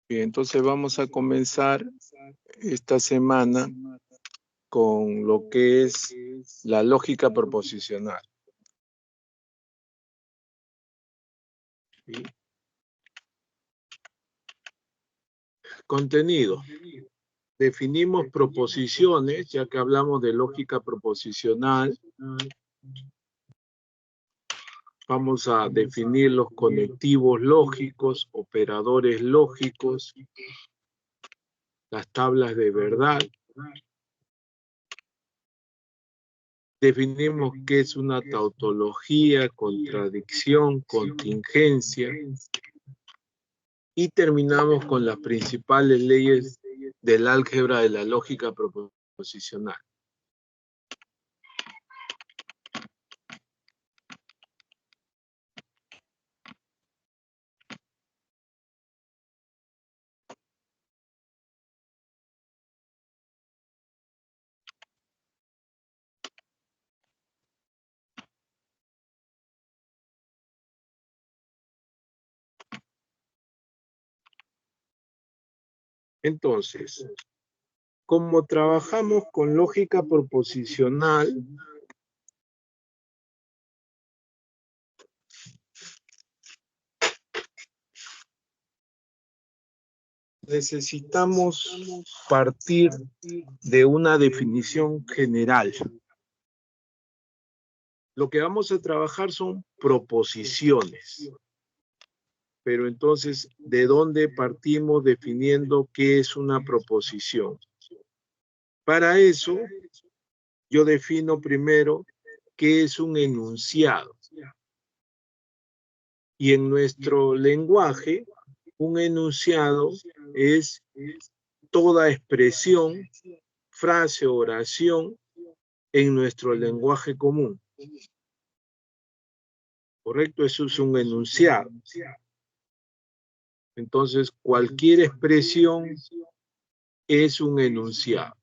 Bien, entonces vamos a comenzar esta semana con lo que es la lógica proposicional. ¿Sí? Contenido. Definimos proposiciones, ya que hablamos de lógica proposicional. Vamos a definir los conectivos lógicos, operadores lógicos, las tablas de verdad. Definimos qué es una tautología, contradicción, contingencia. Y terminamos con las principales leyes del álgebra de la lógica proposicional. Entonces, como trabajamos con lógica proposicional, necesitamos partir de una definición general. Lo que vamos a trabajar son proposiciones. Pero entonces, ¿de dónde partimos definiendo qué es una proposición? Para eso, yo defino primero qué es un enunciado. Y en nuestro lenguaje, un enunciado es toda expresión, frase o oración en nuestro lenguaje común. ¿Correcto? Eso es un enunciado. Entonces, cualquier expresión es un enunciado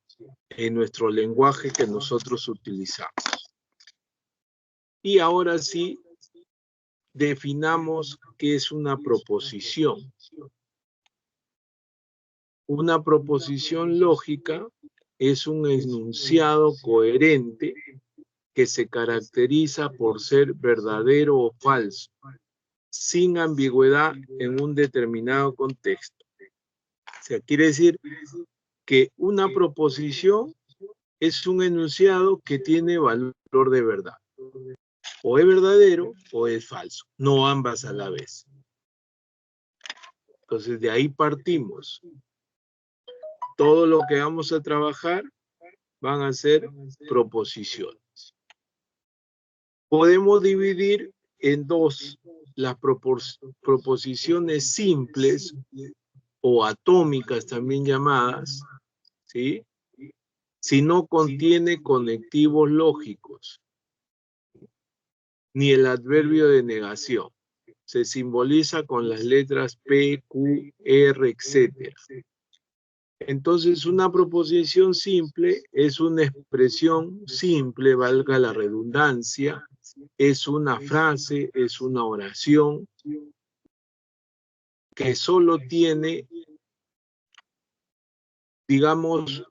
en nuestro lenguaje que nosotros utilizamos. Y ahora sí, definamos qué es una proposición. Una proposición lógica es un enunciado coherente que se caracteriza por ser verdadero o falso, sin ambigüedad en un determinado contexto. O sea, quiere decir que una proposición es un enunciado que tiene valor de verdad. O es verdadero o es falso, no ambas a la vez. Entonces, de ahí partimos. Todo lo que vamos a trabajar van a ser proposiciones. Podemos dividir en dos las proposiciones simples o atómicas también llamadas, ¿sí? Si no contiene conectivos lógicos, ni el adverbio de negación. Se simboliza con las letras P, Q, R, etc. Entonces, una proposición simple es una expresión simple, valga la redundancia, es una frase, es una oración que solo tiene, digamos,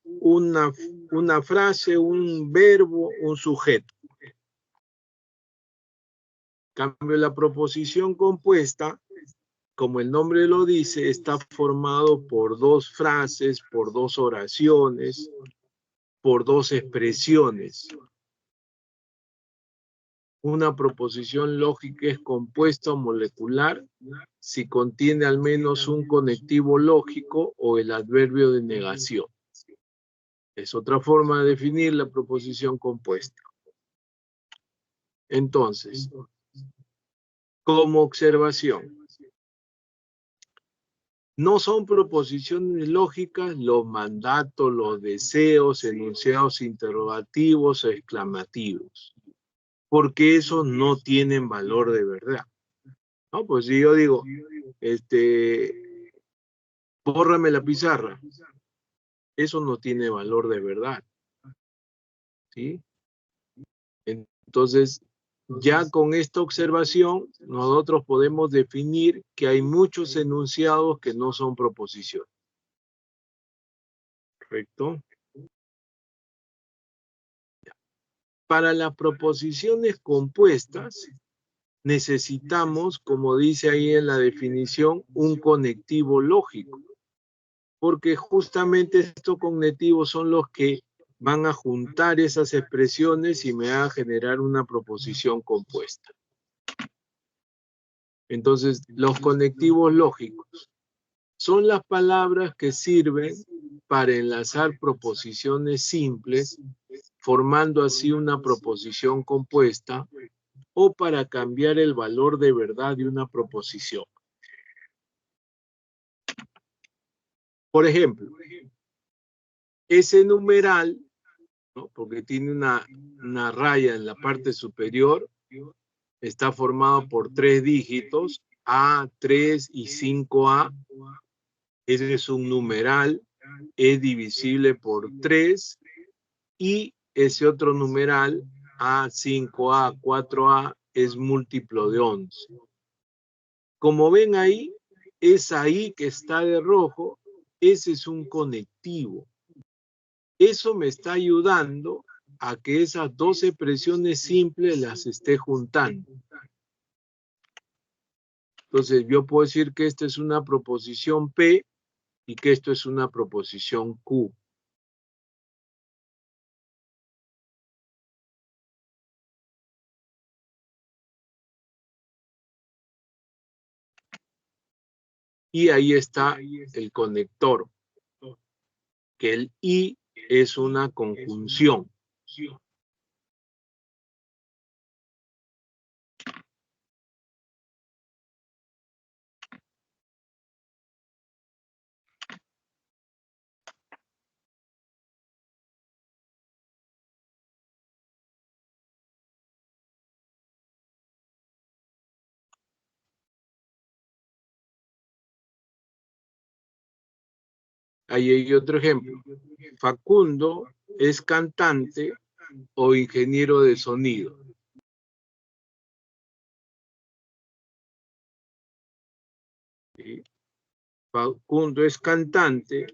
una frase, un verbo, un sujeto. En cambio, la proposición compuesta, como el nombre lo dice, está formado por dos frases, por dos oraciones, por dos expresiones. Una proposición lógica es compuesta o molecular si contiene al menos un conectivo lógico o el adverbio de negación. Es otra forma de definir la proposición compuesta. Entonces, como observación, no son proposiciones lógicas los mandatos, los deseos, enunciados interrogativos o exclamativos, porque esos no tienen valor de verdad. No, pues si yo digo, bórrame la pizarra, eso no tiene valor de verdad, ¿sí? Entonces, Ya con esta observación, nosotros podemos definir que hay muchos enunciados que no son proposiciones. ¿Correcto? Para las proposiciones compuestas, necesitamos, como dice ahí en la definición, un conectivo lógico. Porque justamente estos conectivos son los que van a juntar esas expresiones y me van a generar una proposición compuesta. Entonces, los conectivos lógicos son las palabras que sirven para enlazar proposiciones simples, formando así una proposición compuesta, o para cambiar el valor de verdad de una proposición. Por ejemplo, ese numeral, ¿no? Porque tiene una raya en la parte superior, está formado por 3 dígitos, A, 3 y 5A. Ese es un numeral, es divisible por 3, y ese otro numeral, A, 5A, 4A, es múltiplo de 11. Como ven ahí, es ahí que está de rojo, ese es un conectivo. Eso me está ayudando a que esas 2 expresiones simples las esté juntando. Entonces, yo puedo decir que esta es una proposición P y que esto es una proposición Q. Y ahí está el conector, que el I es una conjunción. Ahí hay otro ejemplo. Facundo es cantante o ingeniero de sonido. ¿Sí? Facundo es cantante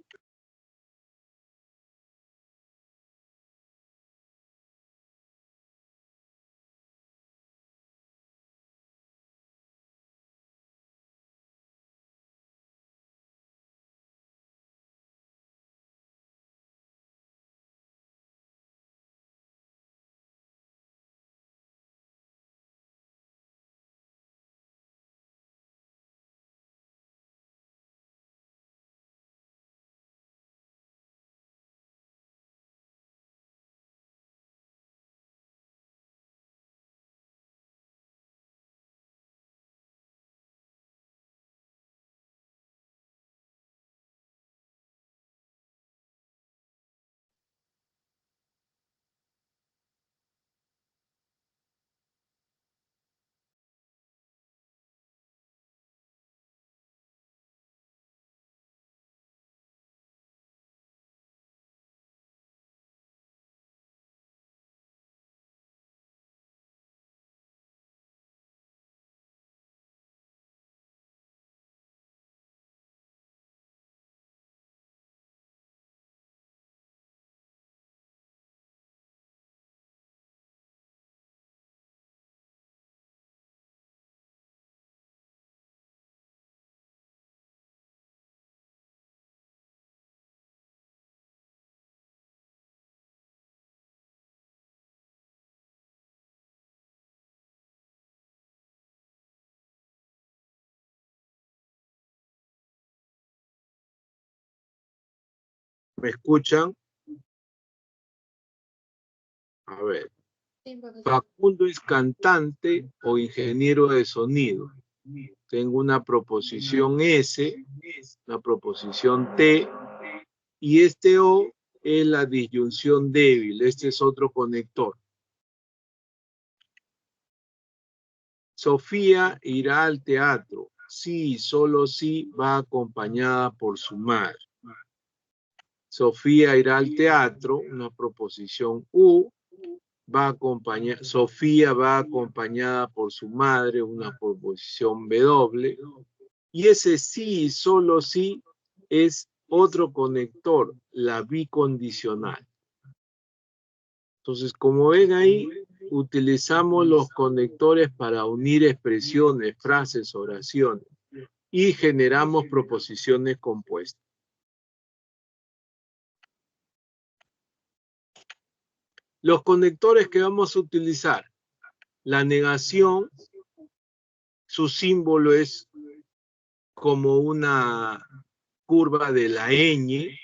¿Me escuchan? A ver. Facundo es cantante o ingeniero de sonido. Tengo una proposición S, una proposición T, y este O es la disyunción débil. Este es otro conector. Sofía irá al teatro. Sí, solo sí, va acompañada por su madre. Sofía irá al teatro, una proposición U, Sofía va acompañada por su madre, una proposición W, y ese sí, solo sí, es otro conector, la bicondicional. Entonces, como ven ahí, utilizamos los conectores para unir expresiones, frases, oraciones, y generamos proposiciones compuestas. Los conectores que vamos a utilizar, la negación, su símbolo es como una curva de la ñ,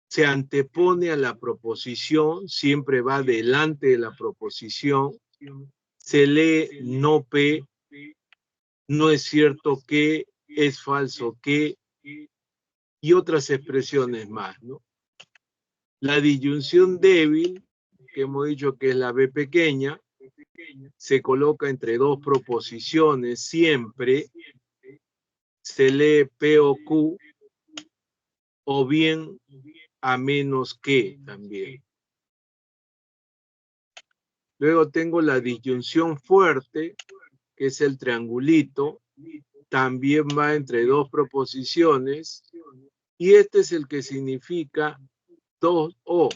se antepone a la proposición, siempre va delante de la proposición, se lee no P, no es cierto que, es falso que, y otras expresiones más, ¿no? La disyunción débil, que hemos dicho que es la B pequeña, se coloca entre dos proposiciones siempre, se lee P o Q, o bien a menos que también. Luego tengo la disyunción fuerte, que es el triangulito, también va entre dos proposiciones, y este es el que significa dos o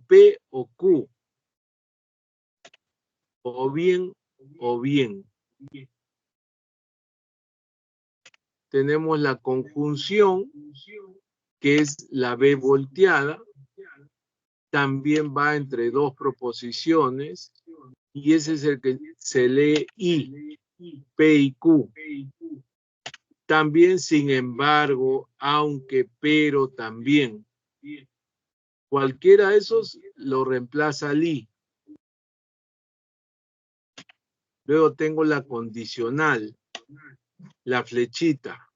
P o Q, o bien, o bien. Tenemos la conjunción, que es la B volteada, también va entre dos proposiciones, y ese es el que se lee I, P y Q. También, sin embargo, aunque, pero, también. Cualquiera de esos lo reemplaza el I. Luego tengo la condicional, la flechita.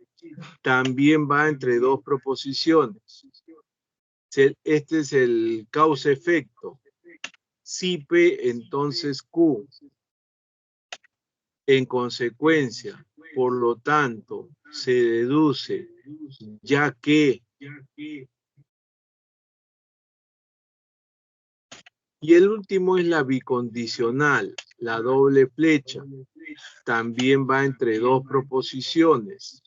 También va entre dos proposiciones. Este es el causa-efecto. Si P, entonces Q. En consecuencia, por lo tanto, se deduce, ya que. Y el último es la bicondicional, la doble flecha. También va entre dos proposiciones.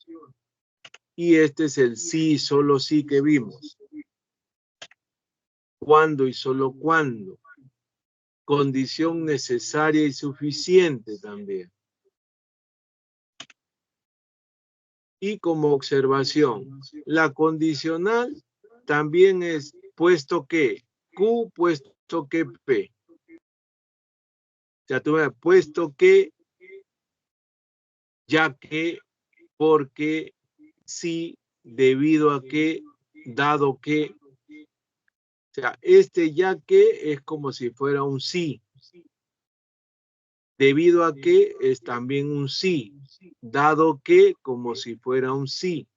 Y este es el sí, solo sí que vimos. ¿Cuándo y solo cuándo? Condición necesaria y suficiente también. Y como observación, la condicional también es puesto que, Q puesto que P. O sea, tú me has puesto que, ya que, porque, sí, debido a que, dado que. O sea, este ya que es como si fuera un sí. Debido a que es también un sí. Dado que como si fuera un sí.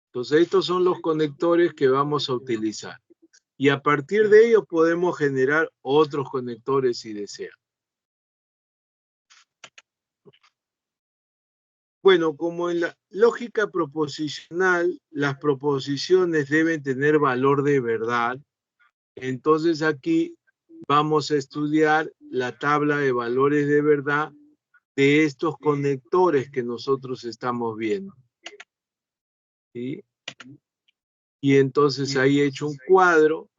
Entonces, estos son los conectores que vamos a utilizar. Y a partir de ellos podemos generar otros conectores si desean. Bueno, como en la lógica proposicional, las proposiciones deben tener valor de verdad. Entonces aquí vamos a estudiar la tabla de valores de verdad de estos conectores que nosotros estamos viendo. ¿Sí? Y entonces ahí he hecho un cuadro.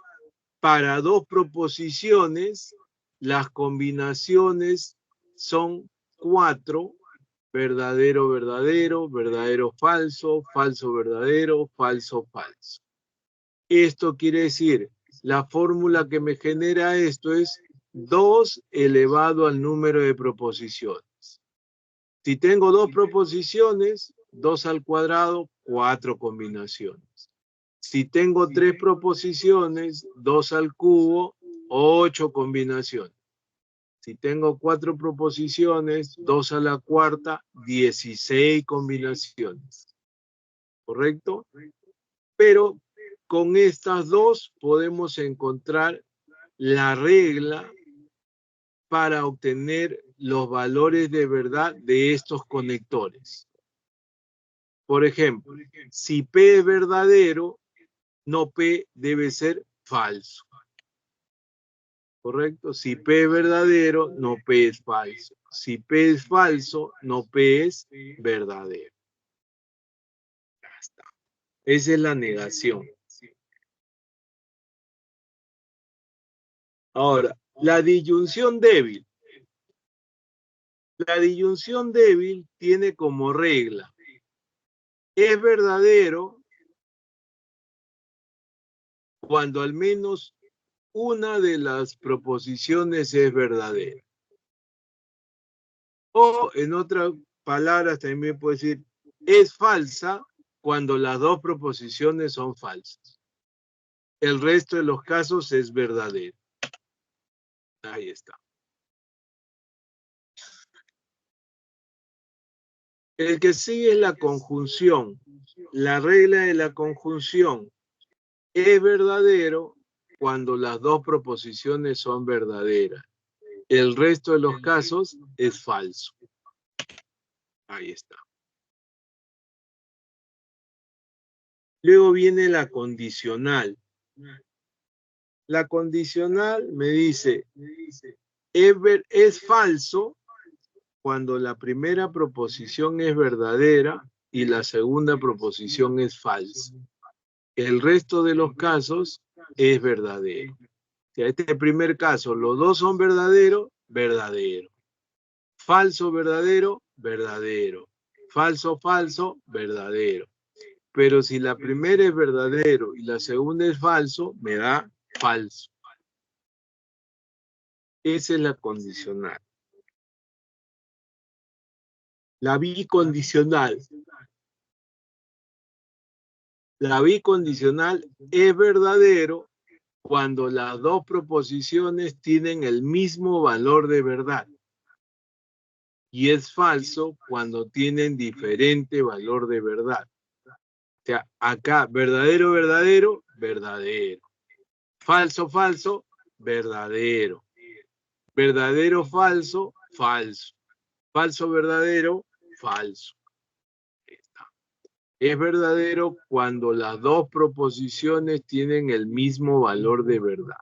Para dos proposiciones, las combinaciones son 4, verdadero, verdadero, verdadero, falso, falso, verdadero, falso, falso. Esto quiere decir, la fórmula que me genera esto es 2 elevado al número de proposiciones. Si tengo dos proposiciones, 2 al cuadrado, 4 combinaciones. Si tengo 3 proposiciones, 2 al cubo, 8 combinaciones. Si tengo 4 proposiciones, 2 a la cuarta, 16 combinaciones. ¿Correcto? Pero con estas dos podemos encontrar la regla para obtener los valores de verdad de estos conectores. Por ejemplo, si P es verdadero, no P debe ser falso. ¿Correcto? Si P es verdadero, no P es falso. Si P es falso, no P es verdadero. Ya está. Esa es la negación. Ahora, la disyunción débil. La disyunción débil tiene como regla: es verdadero cuando al menos una de las proposiciones es verdadera. O, en otras palabras, también puede decir, es falsa cuando las dos proposiciones son falsas. El resto de los casos es verdadero. Ahí está. El que sigue es la conjunción. La regla de la conjunción es verdadero cuando las dos proposiciones son verdaderas. El resto de los casos es falso. Ahí está. Luego viene la condicional. La condicional me dice, es falso cuando la primera proposición es verdadera y la segunda proposición es falsa. El resto de los casos es verdadero. Este primer caso, los dos son verdaderos, verdadero. Falso, verdadero, verdadero. Falso, falso, verdadero. Pero si la primera es verdadero y la segunda es falso, me da falso. Esa es la condicional. La bicondicional. La bicondicional es verdadero cuando las dos proposiciones tienen el mismo valor de verdad. Y es falso cuando tienen diferente valor de verdad. O sea, acá, verdadero, verdadero, verdadero. Falso, falso, verdadero. Verdadero, falso, falso. Falso, verdadero, falso. Es verdadero cuando las dos proposiciones tienen el mismo valor de verdad.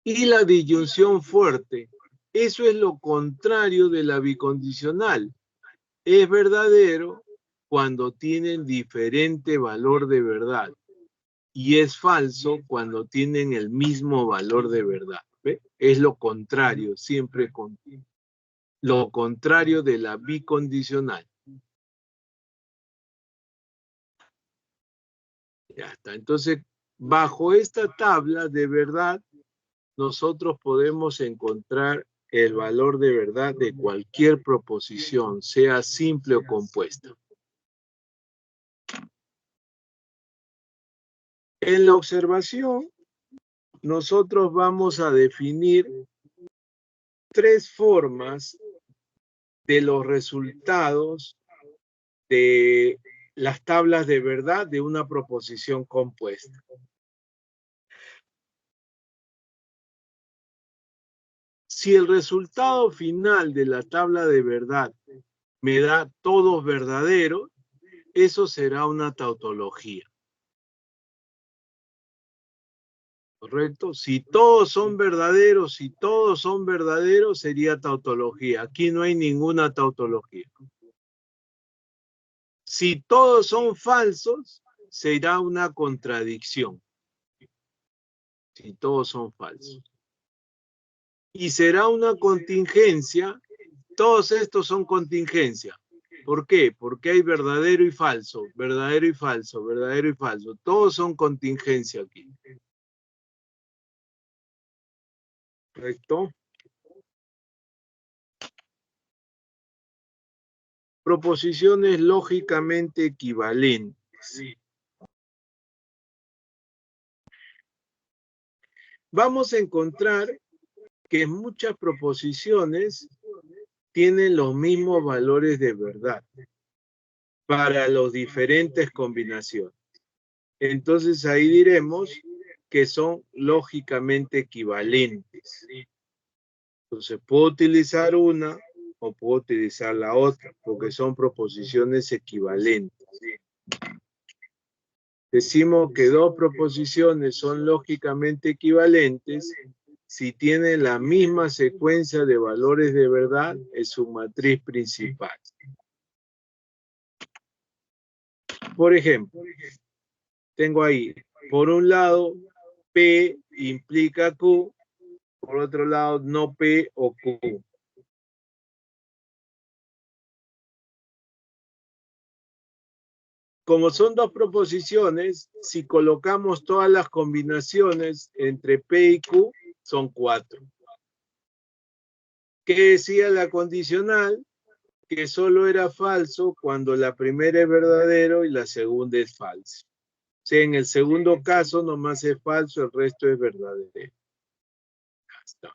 Y la disyunción fuerte, eso es lo contrario de la bicondicional. Es verdadero cuando tienen diferente valor de verdad. Y es falso cuando tienen el mismo valor de verdad. ¿Ve? Es lo contrario, siempre lo contrario de la bicondicional. Ya está. Entonces, bajo esta tabla de verdad, nosotros podemos encontrar el valor de verdad de cualquier proposición, sea simple o compuesta. En la observación, nosotros vamos a definir tres formas de los resultados de las tablas de verdad de una proposición compuesta. Si el resultado final de la tabla de verdad me da todos verdaderos, eso será una tautología. ¿Correcto? Si todos son verdaderos, sería tautología. Aquí no hay ninguna tautología. Si todos son falsos, será una contradicción. Si todos son falsos. Y será una contingencia. Todos estos son contingencia. ¿Por qué? Porque hay verdadero y falso, verdadero y falso, verdadero y falso. Todos son contingencia aquí. ¿Correcto? Proposiciones lógicamente equivalentes. Vamos a encontrar que muchas proposiciones tienen los mismos valores de verdad para las diferentes combinaciones. Entonces ahí diremos que son lógicamente equivalentes. Entonces puedo utilizar una o puedo utilizar la otra, porque son proposiciones equivalentes. Decimos que dos proposiciones son lógicamente equivalentes si tienen la misma secuencia de valores de verdad en su matriz principal. Por ejemplo, tengo ahí, por un lado, P implica Q, por otro lado, no P o Q. Como son dos proposiciones, si colocamos todas las combinaciones entre P y Q, son 4. ¿Qué decía la condicional? Que solo era falso cuando la primera es verdadero y la segunda es falsa. O sea, en el segundo caso nomás es falso, el resto es verdadero. Ya está.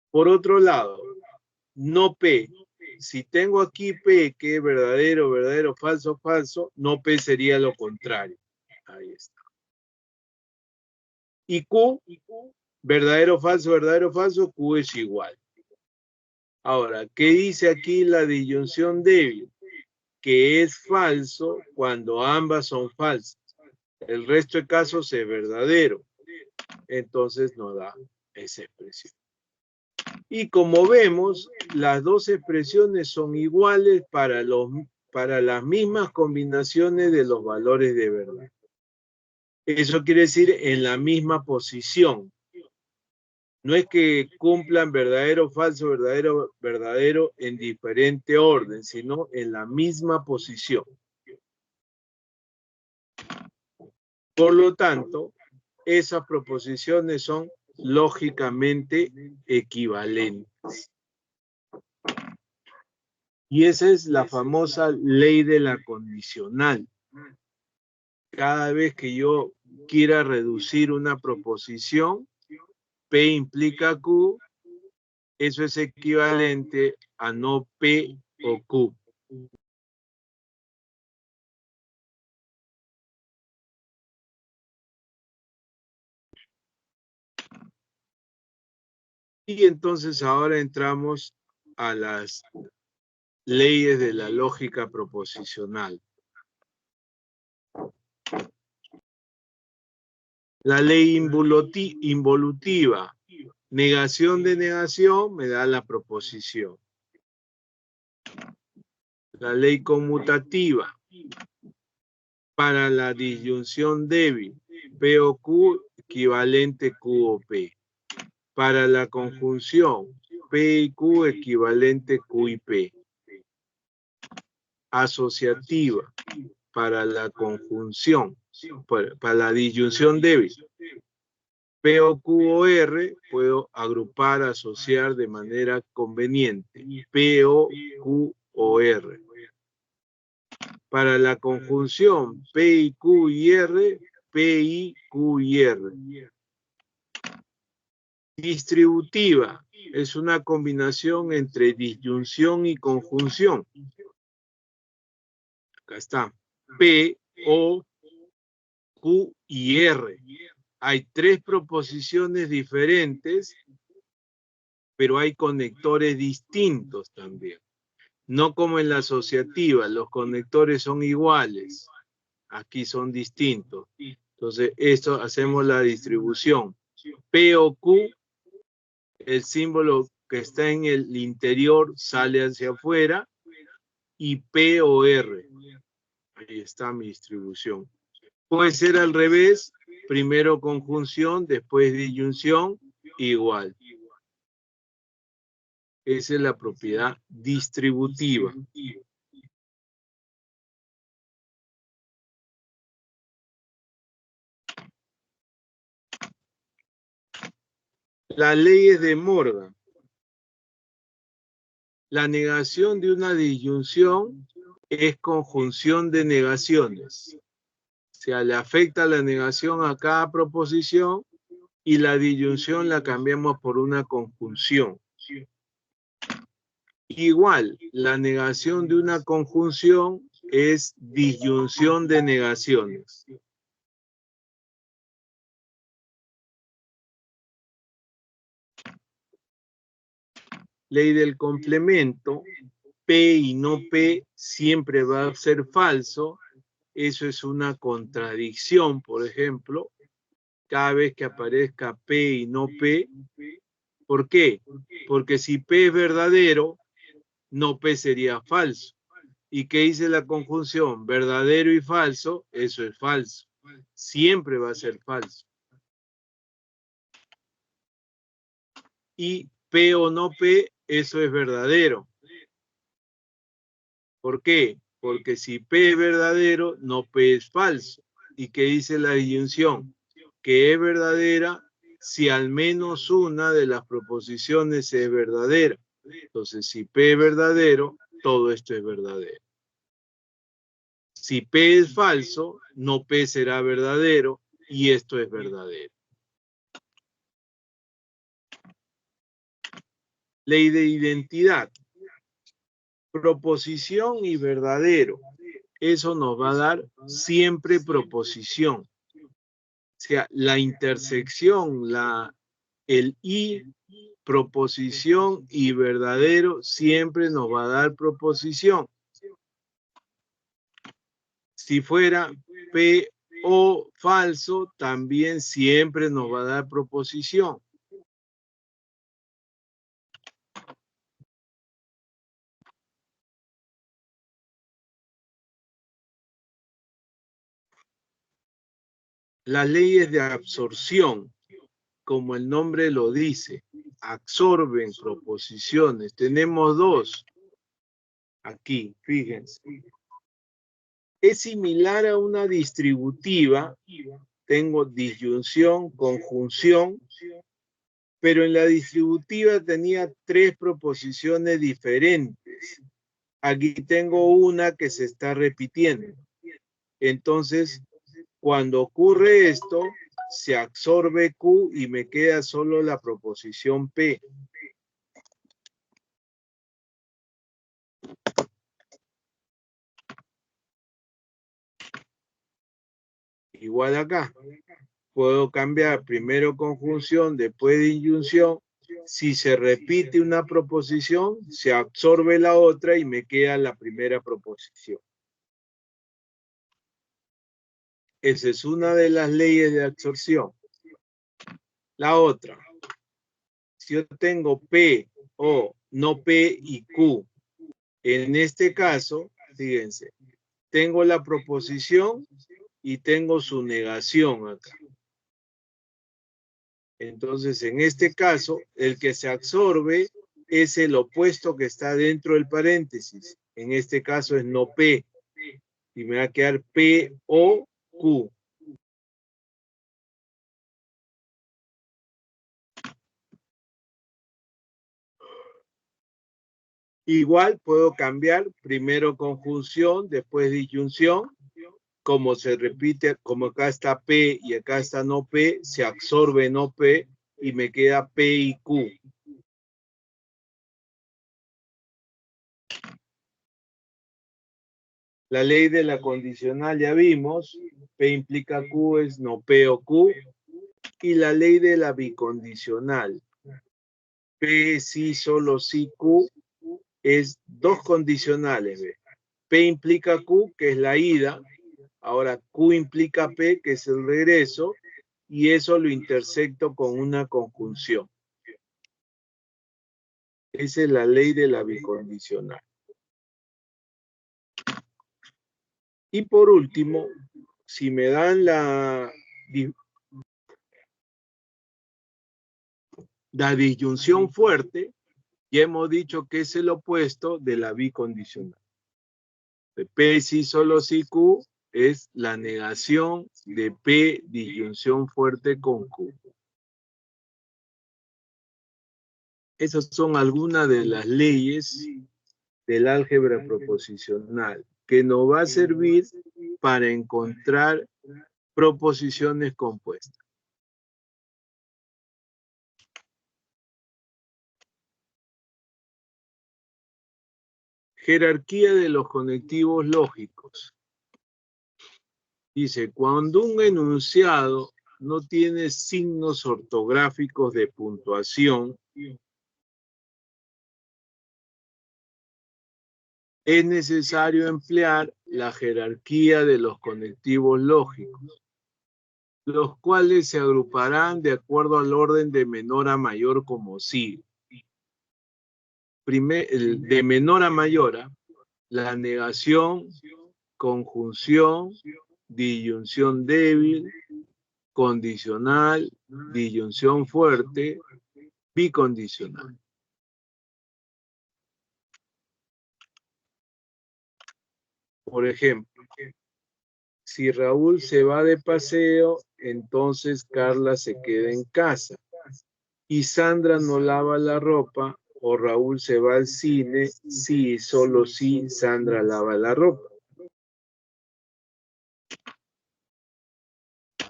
Por otro lado, no P. Si tengo aquí P, que es verdadero, verdadero, falso, falso, no P sería lo contrario. Ahí está. Y Q, verdadero, falso, Q es igual. Ahora, ¿qué dice aquí la disyunción débil? Que es falso cuando ambas son falsas. El resto de casos es verdadero. Entonces no da esa expresión. Y como vemos, las dos expresiones son iguales para las mismas combinaciones de los valores de verdad. Eso quiere decir en la misma posición. No es que cumplan verdadero, falso, verdadero, verdadero en diferente orden, sino en la misma posición. Por lo tanto, esas proposiciones son lógicamente equivalentes. Y esa es la famosa ley de la condicional. Cada vez que yo quiera reducir una proposición, P implica Q, eso es equivalente a no P o Q. Y entonces ahora entramos a las leyes de la lógica proposicional. La ley involutiva, negación de negación me da la proposición. La ley conmutativa, para la disyunción débil, P o Q equivalente Q o P. Para la conjunción, P y Q equivalente Q y P. Asociativa, para la conjunción, para la disyunción débil, P o Q o R, puedo agrupar, asociar de manera conveniente, P o Q o R. Para la conjunción P y Q y R, P y Q y R. Distributiva es una combinación entre disyunción y conjunción. Acá está. P, O, Q y R. Hay tres proposiciones diferentes, pero hay conectores distintos también. No como en la asociativa, los conectores son iguales. Aquí son distintos. Entonces, esto hacemos la distribución. P o Q, el símbolo que está en el interior sale hacia afuera, y P o R. Ahí está mi distribución. Puede ser al revés, primero conjunción, después disyunción, igual. Esa es la propiedad distributiva. Las leyes de Morgan. La negación de una disyunción es conjunción de negaciones. O sea, le afecta la negación a cada proposición y la disyunción la cambiamos por una conjunción. Igual, la negación de una conjunción es disyunción de negaciones. Ley del complemento, P y no P siempre va a ser falso. Eso es una contradicción, por ejemplo. Cada vez que aparezca P y no P. ¿Por qué? Porque si P es verdadero, no P sería falso. ¿Y qué dice la conjunción? Verdadero y falso, eso es falso. Siempre va a ser falso. Y P o no P, eso es verdadero. ¿Por qué? Porque si P es verdadero, no P es falso. ¿Y qué dice la disyunción? Que es verdadera si al menos una de las proposiciones es verdadera. Entonces, si P es verdadero, todo esto es verdadero. Si P es falso, no P será verdadero y esto es verdadero. Ley de identidad. Proposición y verdadero. Eso nos va a dar siempre proposición. O sea, la intersección, el y, proposición y verdadero siempre nos va a dar proposición. Si fuera P o falso, también siempre nos va a dar proposición. Las leyes de absorción, como el nombre lo dice, absorben proposiciones. Tenemos dos aquí, fíjense. Es similar a una distributiva. Tengo disyunción, conjunción, pero en la distributiva tenía tres proposiciones diferentes. Aquí tengo una que se está repitiendo. Entonces, cuando ocurre esto, se absorbe Q y me queda solo la proposición P. Igual acá. Puedo cambiar primero conjunción, después disyunción. Si se repite una proposición, se absorbe la otra y me queda la primera proposición. Esa es una de las leyes de absorción. La otra, si yo tengo P, O, no P y Q, en este caso, fíjense, tengo la proposición y tengo su negación acá. Entonces, en este caso, el que se absorbe es el opuesto que está dentro del paréntesis. En este caso es no P. Y me va a quedar P o Q. Igual puedo cambiar primero conjunción, después disyunción. Como se repite, como acá está P y acá está no P, se absorbe no P y me queda P y Q. La ley de la condicional ya vimos, P implica Q es no P o Q. Y la ley de la bicondicional, P sí, solo sí, Q, es dos condicionales. ¿Ve? P implica Q, que es la ida. Ahora Q implica P, que es el regreso. Y eso lo intersecto con una conjunción. Esa es la ley de la bicondicional. Y por último, si me dan la disyunción fuerte, ya hemos dicho que es el opuesto de la bicondicional. P sí, solo sí, Q es la negación de P disyunción fuerte con Q. Esas son algunas de las leyes del álgebra proposicional que nos va a servir para encontrar proposiciones compuestas. Jerarquía de los conectivos lógicos. Dice, cuando un enunciado no tiene signos ortográficos de puntuación, es necesario emplear la jerarquía de los conectivos lógicos, los cuales se agruparán de acuerdo al orden de menor a mayor como sigue. De menor a mayor, la negación, conjunción, disyunción débil, condicional, disyunción fuerte, bicondicional. Por ejemplo, si Raúl se va de paseo, entonces Carla se queda en casa. Y Sandra no lava la ropa, o Raúl se va al cine, sí, solo si Sandra lava la ropa.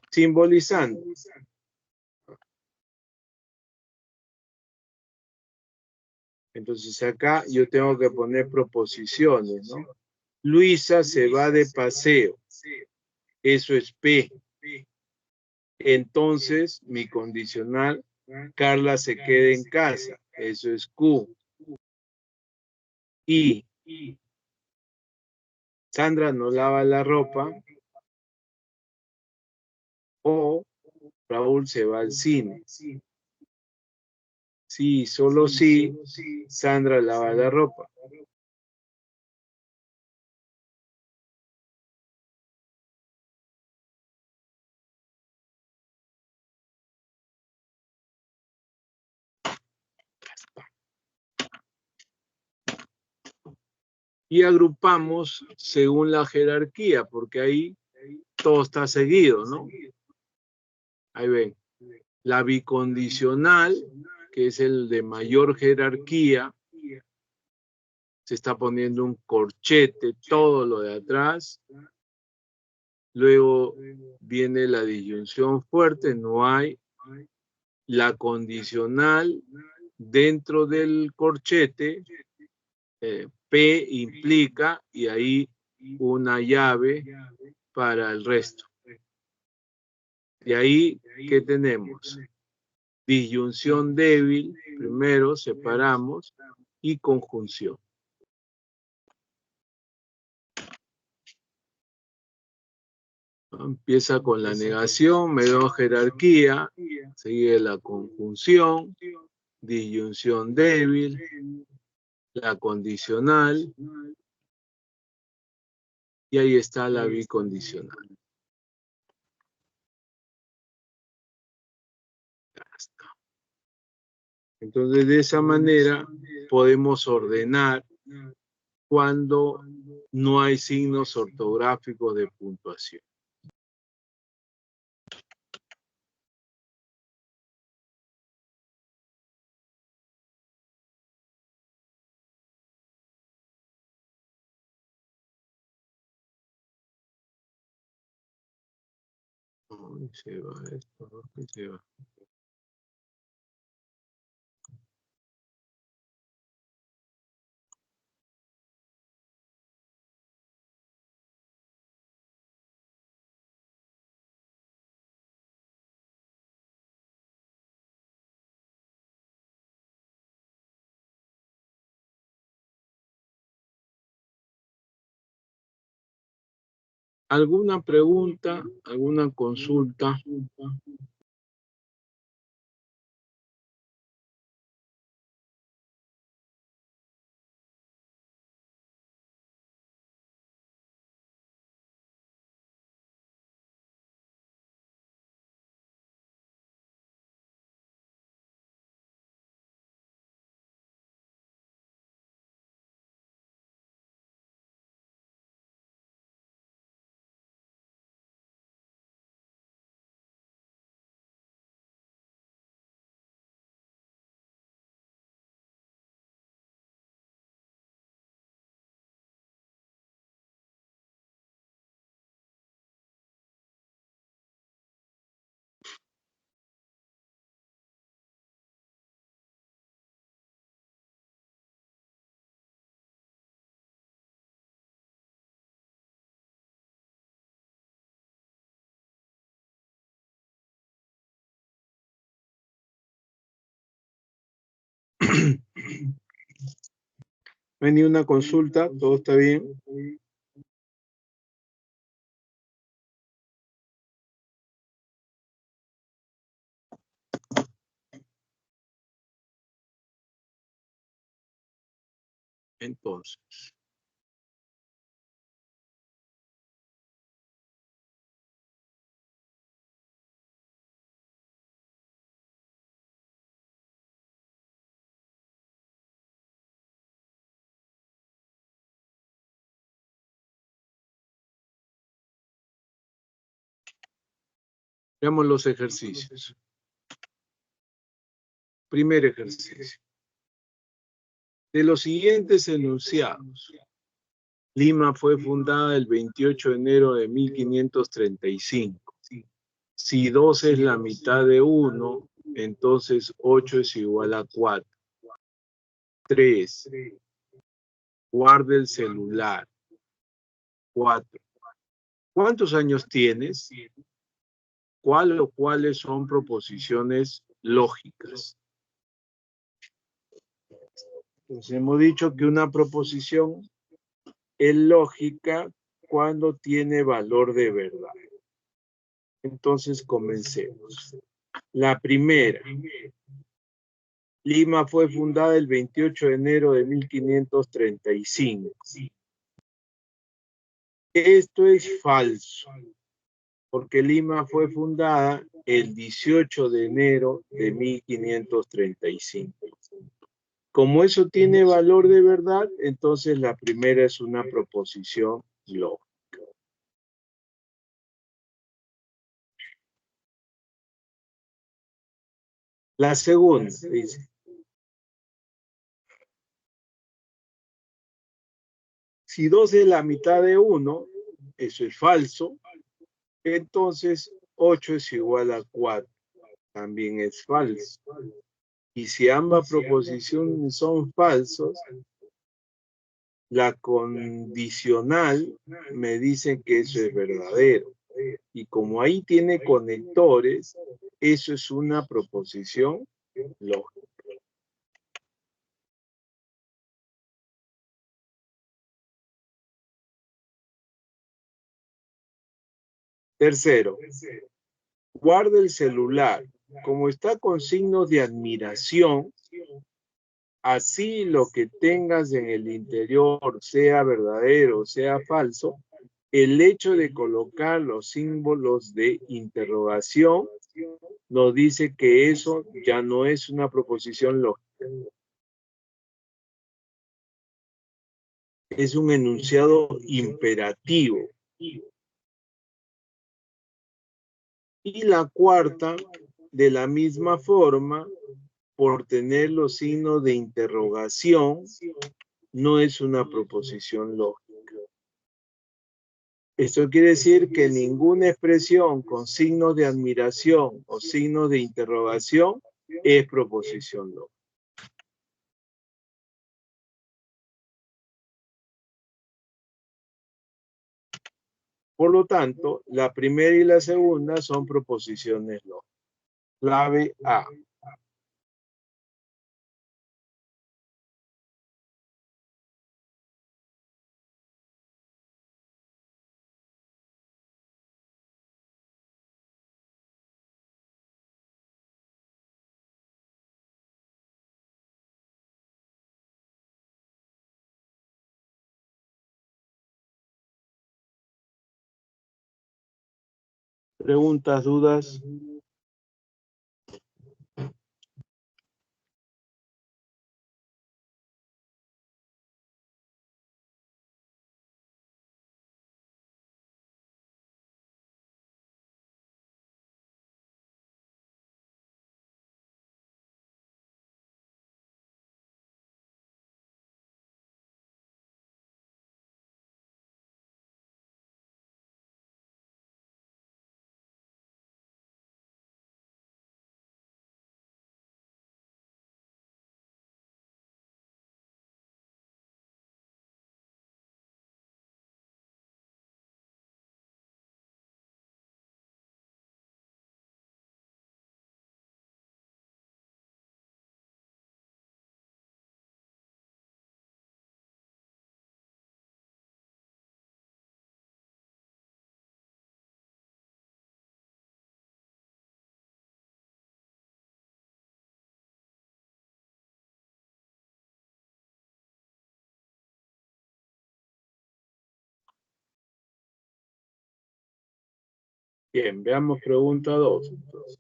Simbolizando. Entonces acá yo tengo que poner proposiciones, ¿no? Luisa se va de paseo. Eso es P. Entonces, mi condicional, Carla se queda en casa. Eso es Q. Y Sandra no lava la ropa. O Raúl se va al cine. Sí, solo sí, Sandra lava la ropa. Y agrupamos según la jerarquía, porque ahí todo está seguido, ¿no? Ahí ven. La bicondicional, que es el de mayor jerarquía, se está poniendo un corchete, todo lo de atrás. Luego viene la disyunción fuerte, no hay. La condicional dentro del corchete, P implica, y ahí una llave para el resto. Y ahí, ¿qué tenemos? Disyunción débil, primero separamos, y conjunción. Empieza con la negación, me da jerarquía, sigue la conjunción, disyunción débil, la condicional, y ahí está la bicondicional. Entonces, de esa manera podemos ordenar cuando no hay signos ortográficos de puntuación. Ay, se va esto, ¿no? Se va. ¿Alguna pregunta? ¿Alguna consulta? ¿No hay ni una consulta? ¿Todo está bien? Entonces, veamos los ejercicios. Primer ejercicio. De los siguientes enunciados, Lima fue fundada el 28 de enero de 1535. Si 2 es la mitad de 1, entonces 8 es igual a 4. 3. Guarda el celular. 4. ¿Cuántos años tienes? ¿Cuál o cuáles son proposiciones lógicas? Entonces hemos dicho que una proposición es lógica cuando tiene valor de verdad. Entonces comencemos. La primera. Lima fue fundada el 28 de enero de 1535. Esto es falso, porque Lima fue fundada el 18 de enero de 1535. Como eso tiene valor de verdad, entonces la primera es una proposición lógica. La segunda dice, si 2 es la mitad de 1, eso es falso, entonces 8 es igual a 4, también es falso. Y si ambas proposiciones son falsos, la condicional me dice que eso es verdadero. Y como ahí tiene conectores, eso es una proposición lógica. Tercero, guarda el celular. Como está con signos de admiración, así lo que tengas en el interior, sea verdadero o sea falso, el hecho de colocar los símbolos de interrogación nos dice que eso ya no es una proposición lógica. Es un enunciado imperativo. Y la cuarta, de la misma forma, por tener los signos de interrogación, no es una proposición lógica. Esto quiere decir que ninguna expresión con signos de admiración o signos de interrogación es proposición lógica. Por lo tanto, la primera y la segunda son proposiciones lógicas. Clave A. Preguntas, dudas. Bien, veamos pregunta 2. Entonces.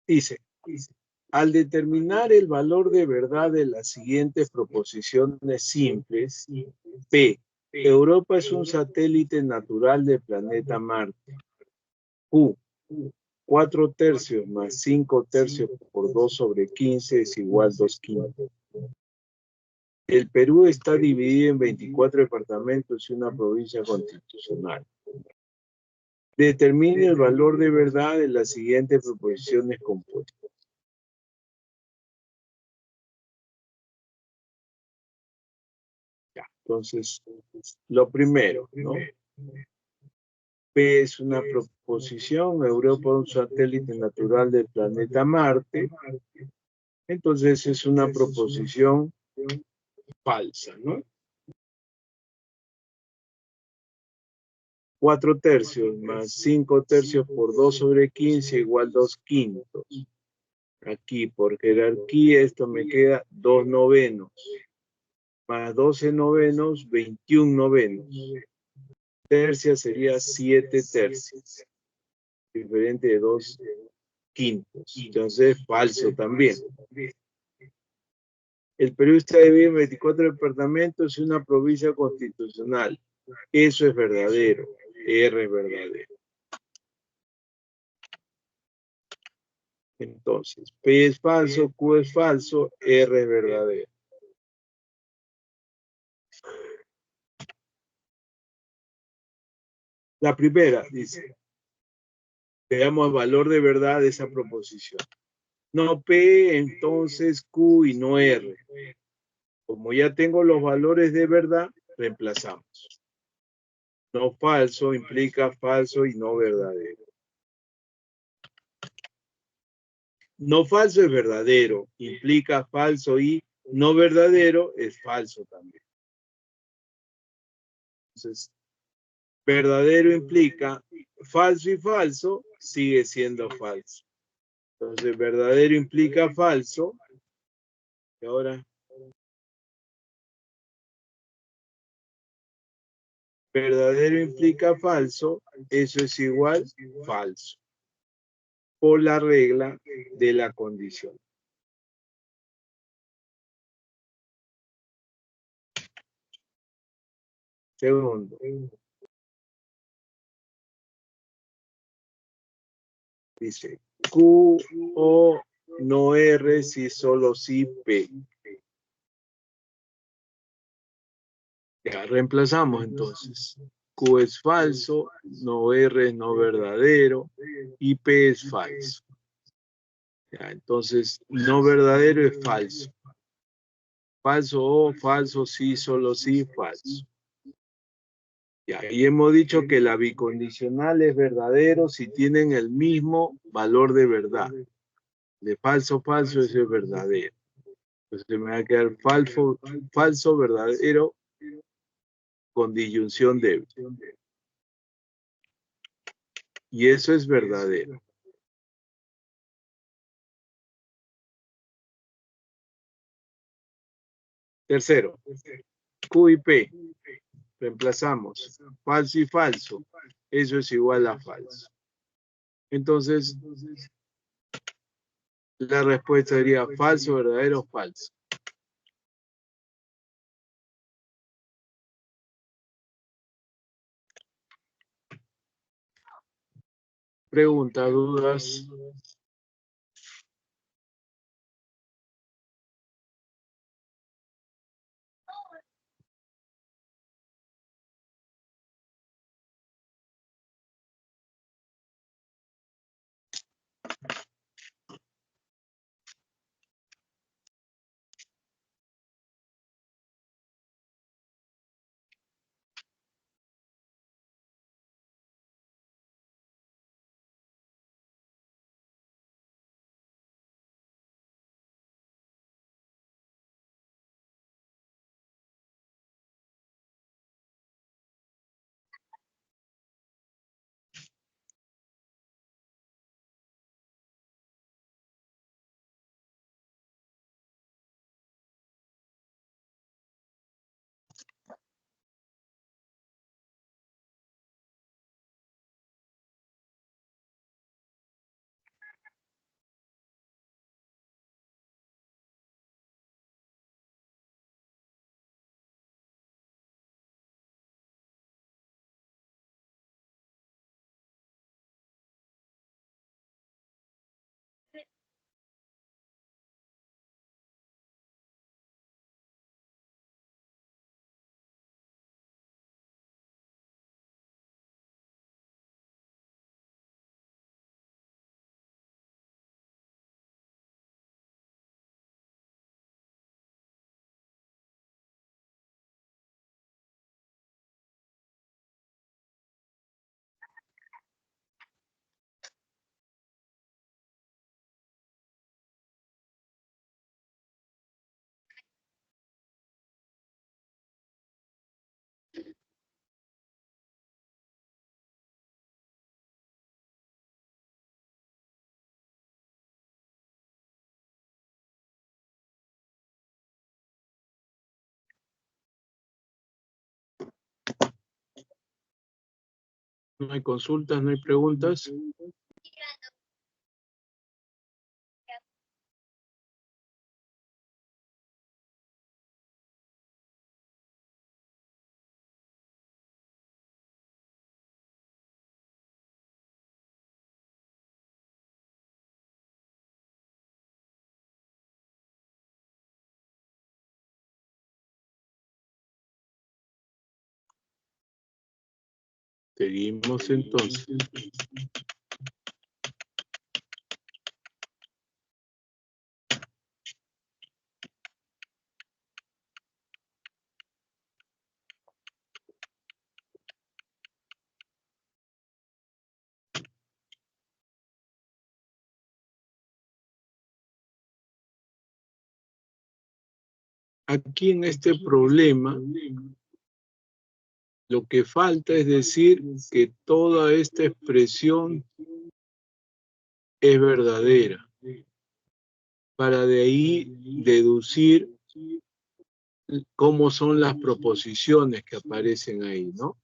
Dice, al determinar el valor de verdad de las siguientes proposiciones simples, P, Europa es un satélite natural del planeta Marte. Q, 4 tercios más 5 tercios por 2 sobre 15 es igual a 2 quintos. El Perú está dividido en 24 departamentos y una provincia constitucional. Determine el valor de verdad de las siguientes proposiciones compuestas. Ya, entonces, lo primero, ¿no? P es una proposición, Europa es un satélite natural del planeta Marte. Entonces es una proposición falsa, ¿no? 4 tercios más 5 tercios por 2 sobre 15 igual 2 quintos. Aquí por jerarquía esto me queda 2 novenos. Más 12 novenos, 21 novenos. Tercia sería 7 tercios. Diferente de 2 quintos. Entonces falso también. El Perú está dividido en 24 departamentos y una provincia constitucional. Eso es verdadero. R es verdadero. Entonces, P es falso, Q es falso, R es verdadero. La primera dice, veamos el valor de verdad de esa proposición. No P, entonces Q y no R. Como ya tengo los valores de verdad, reemplazamos. No falso implica falso y no verdadero. No falso es verdadero, implica falso y no verdadero es falso también. Entonces, verdadero implica falso y falso sigue siendo falso. Entonces, verdadero implica falso. Y ahora, verdadero implica falso, eso es igual falso. Por la regla de la condición. Segundo. Dice, Q o no R si solo si P. Ya, reemplazamos entonces. Q es falso, no R es no verdadero y P es falso. Ya, entonces, no verdadero es falso. Falso o falso sí, solo sí, falso. Ya, y hemos dicho que la bicondicional es verdadero si tienen el mismo valor de verdad. De falso, falso, eso es verdadero. Entonces me va a quedar falso, falso, verdadero, con disyunción débil. Y eso es verdadero. Tercero, Q y P. Reemplazamos. Falso y falso. Eso es igual a falso. Entonces, la respuesta sería falso, verdadero, falso. Pregunta, dudas. No hay consultas, no hay preguntas. Seguimos entonces. Aquí en este problema, lo que falta es decir que toda esta expresión es verdadera, para de ahí deducir cómo son las proposiciones que aparecen ahí, ¿no?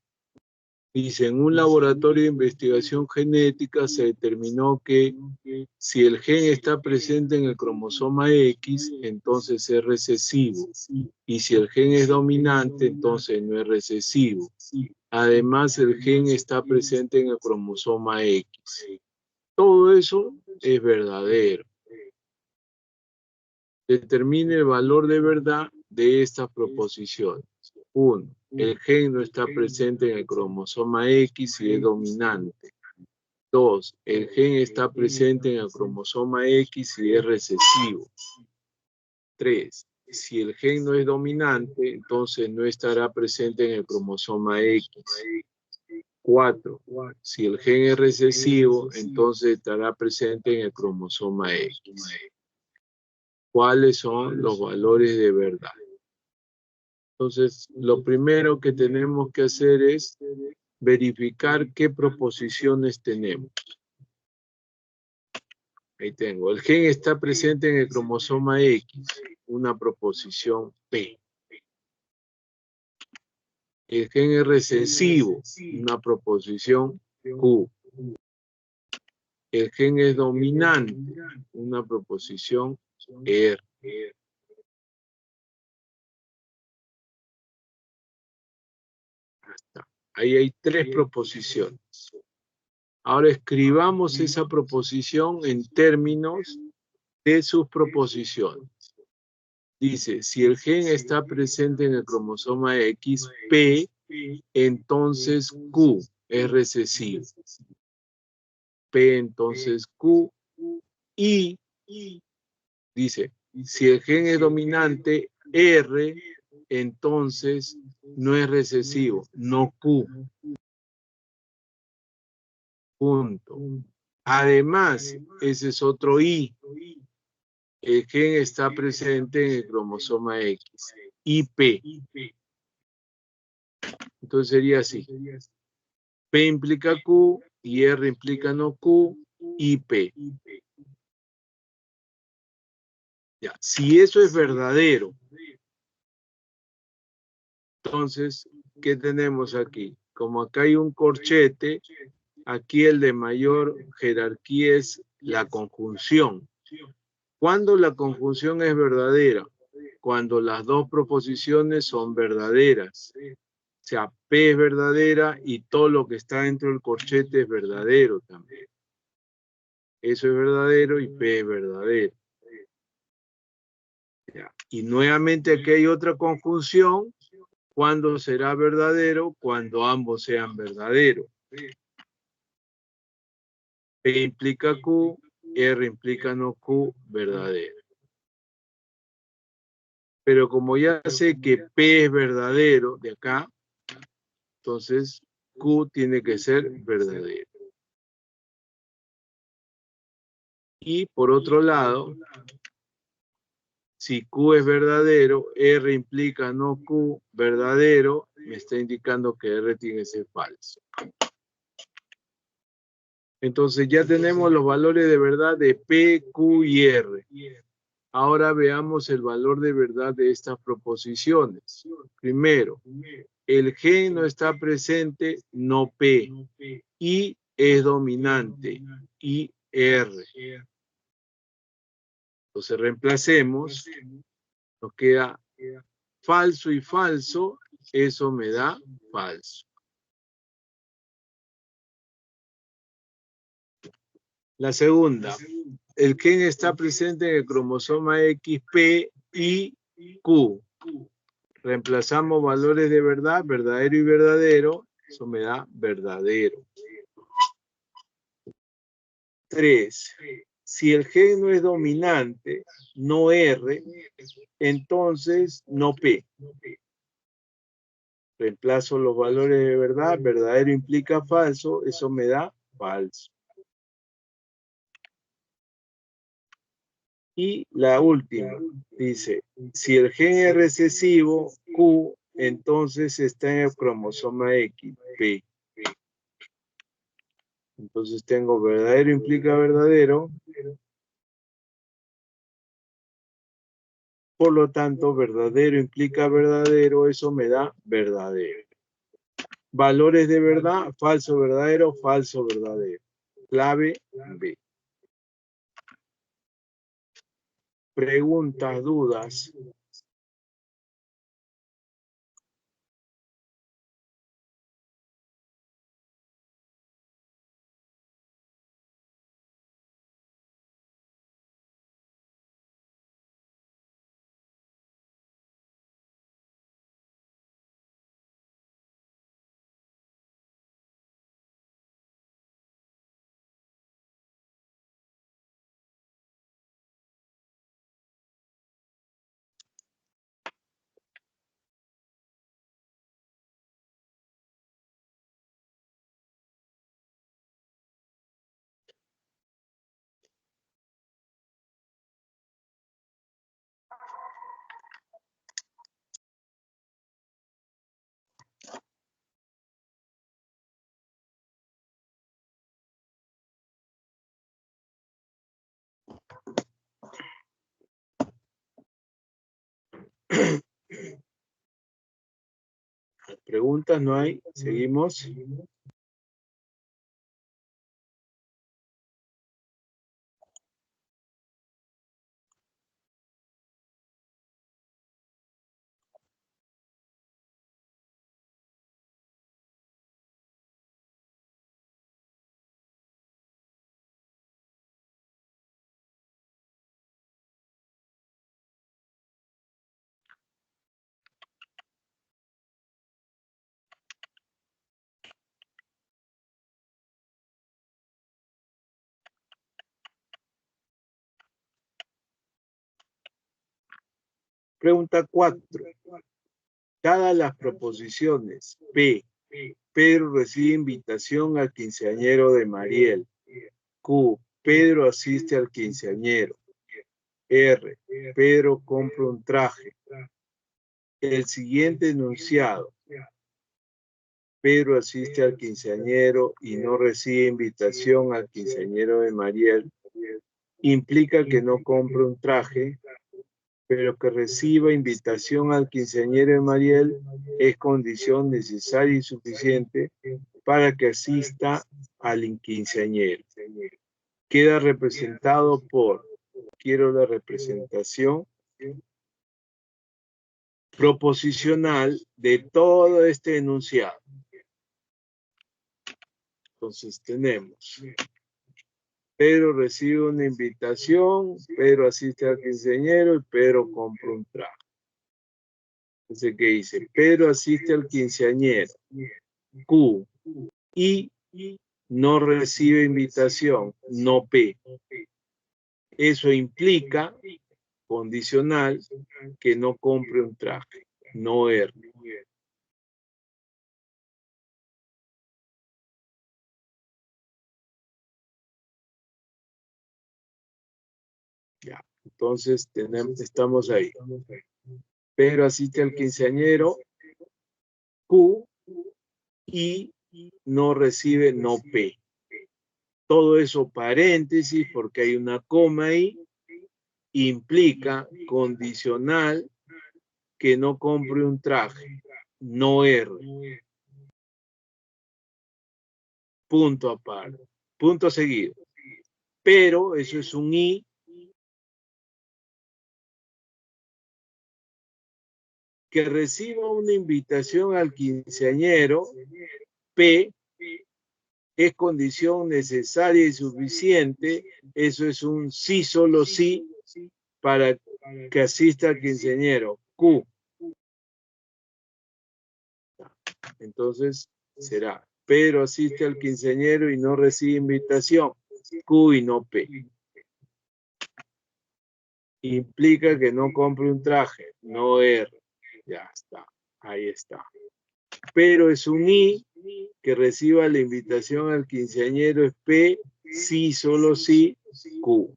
Dice, en un laboratorio de investigación genética se determinó que si el gen está presente en el cromosoma X, entonces es recesivo. Y si el gen es dominante, entonces no es recesivo. Además, el gen está presente en el cromosoma X. Todo eso es verdadero. Determine el valor de verdad de estas proposiciones. 1. El gen no está presente en el cromosoma X y es dominante. 2. El gen está presente en el cromosoma X y es recesivo. 3. Si el gen no es dominante, entonces no estará presente en el cromosoma X. 4. Si el gen es recesivo, entonces estará presente en el cromosoma X. ¿Cuáles son los valores de verdad? Entonces, lo primero que tenemos que hacer es verificar qué proposiciones tenemos. Ahí tengo. El gen está presente en el cromosoma X, una proposición P. El gen es recesivo, una proposición Q. El gen es dominante, una proposición R. Ahí hay 3 proposiciones. Ahora escribamos esa proposición en términos de sus proposiciones. Dice, si el gen está presente en el cromosoma X, P, entonces Q es recesivo. P, entonces Q. Y, dice, si el gen es dominante, R, entonces no es recesivo, no Q. Punto. Además, ese es otro I. El gen está presente en el cromosoma X. IP. Entonces sería así. P implica Q y R implica no Q y P. Ya. Si eso es verdadero, entonces, ¿qué tenemos aquí? Como acá hay un corchete, aquí el de mayor jerarquía es la conjunción. ¿Cuándo la conjunción es verdadera? Cuando las dos proposiciones son verdaderas. O sea, P es verdadera y todo lo que está dentro del corchete es verdadero también. Eso es verdadero y P es verdadero. Ya. Y nuevamente aquí hay otra conjunción. ¿Cuándo será verdadero? Cuando ambos sean verdaderos. P implica Q, R implica no Q, verdadero. Pero como ya sé que P es verdadero de acá, entonces Q tiene que ser verdadero. Y por otro lado, si Q es verdadero, R implica no Q, verdadero, me está indicando que R tiene que ser falso. Entonces ya tenemos los valores de verdad de P, Q y R. Ahora veamos el valor de verdad de estas proposiciones. Primero, el gen no está presente, no P. y es dominante, y R. Entonces reemplacemos, nos queda falso y falso, eso me da falso. La segunda, el gen está presente en el cromosoma X, P y Q. Reemplazamos valores de verdad, verdadero y verdadero, eso me da verdadero. 3. Si el gen no es dominante, no R, entonces no P. Reemplazo los valores de verdad, verdadero implica falso, eso me da falso. Y la última, dice, si el gen es recesivo, Q, entonces está en el cromosoma X, P. Entonces tengo verdadero implica verdadero. Por lo tanto, verdadero implica verdadero, eso me da verdadero. Valores de verdad, falso verdadero, falso verdadero. Clave B. Preguntas, dudas. Preguntas no hay. Seguimos. Pregunta 4. Dadas las proposiciones P, Pedro recibe invitación al quinceañero de Mariel. Q, Pedro asiste al quinceañero. R, Pedro compra un traje. El siguiente enunciado. Pedro asiste al quinceañero y no recibe invitación al quinceañero de Mariel. Implica que no compre un traje, pero que reciba invitación al quinceañero de Mariel es condición necesaria y suficiente para que asista al quinceañero. Queda representado por, quiero la representación proposicional de todo este enunciado. Entonces tenemos, Pedro recibe una invitación, Pedro asiste al quinceañero y Pedro compra un traje. Entonces, ¿qué dice? Pedro asiste al quinceañero. Q. Y no recibe invitación, no P. Eso implica, condicional, que no compre un traje, no R. Ya, entonces estamos ahí. Pedro asiste al quinceañero, Q, y no recibe, no P. Todo eso paréntesis porque hay una coma ahí, implica condicional que no compre un traje, no R. punto aparte, punto seguido. Pero eso es un I que reciba una invitación al quinceañero, P es condición necesaria y suficiente, eso es un sí, solo sí, para que asista al quinceañero, Q. Entonces será, Pedro asiste al quinceañero y no recibe invitación, Q y no P. Implica que no compre un traje, no R. Ya está, ahí está. Pero es un I que reciba la invitación al quinceañero es P, sí, solo sí, Q.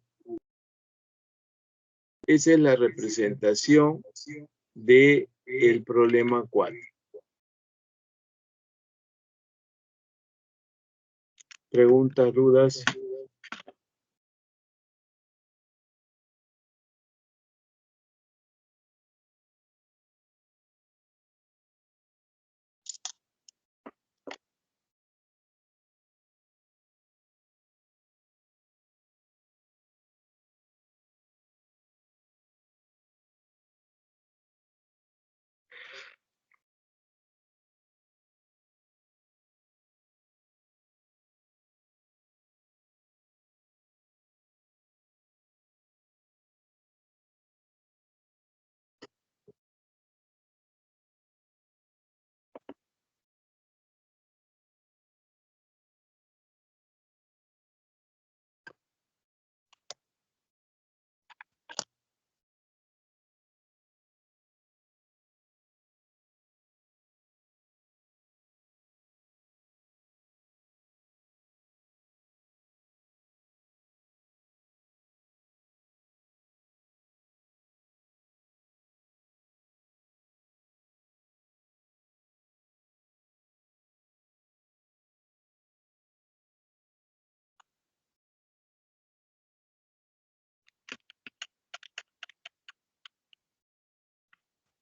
Esa es la representación del problema 4. Preguntas, dudas.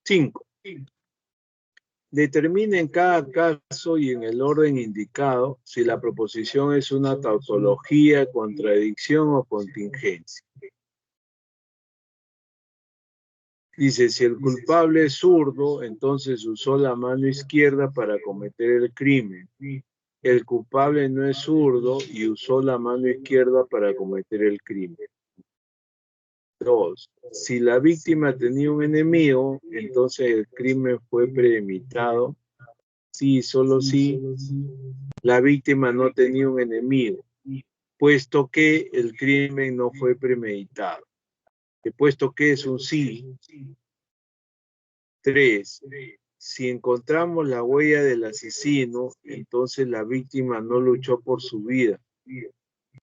Cinco. Determine en cada caso y en el orden indicado si la proposición es una tautología, contradicción o contingencia. Dice, si el culpable es zurdo, entonces usó la mano izquierda para cometer el crimen. El culpable no es zurdo y usó la mano izquierda para cometer el crimen. 2. Si la víctima tenía un enemigo, entonces el crimen fue premeditado. Sí, solo si la víctima no tenía un enemigo, puesto que el crimen no fue premeditado. Puesto que es un sí. 3. Si encontramos la huella del asesino, entonces la víctima no luchó por su vida.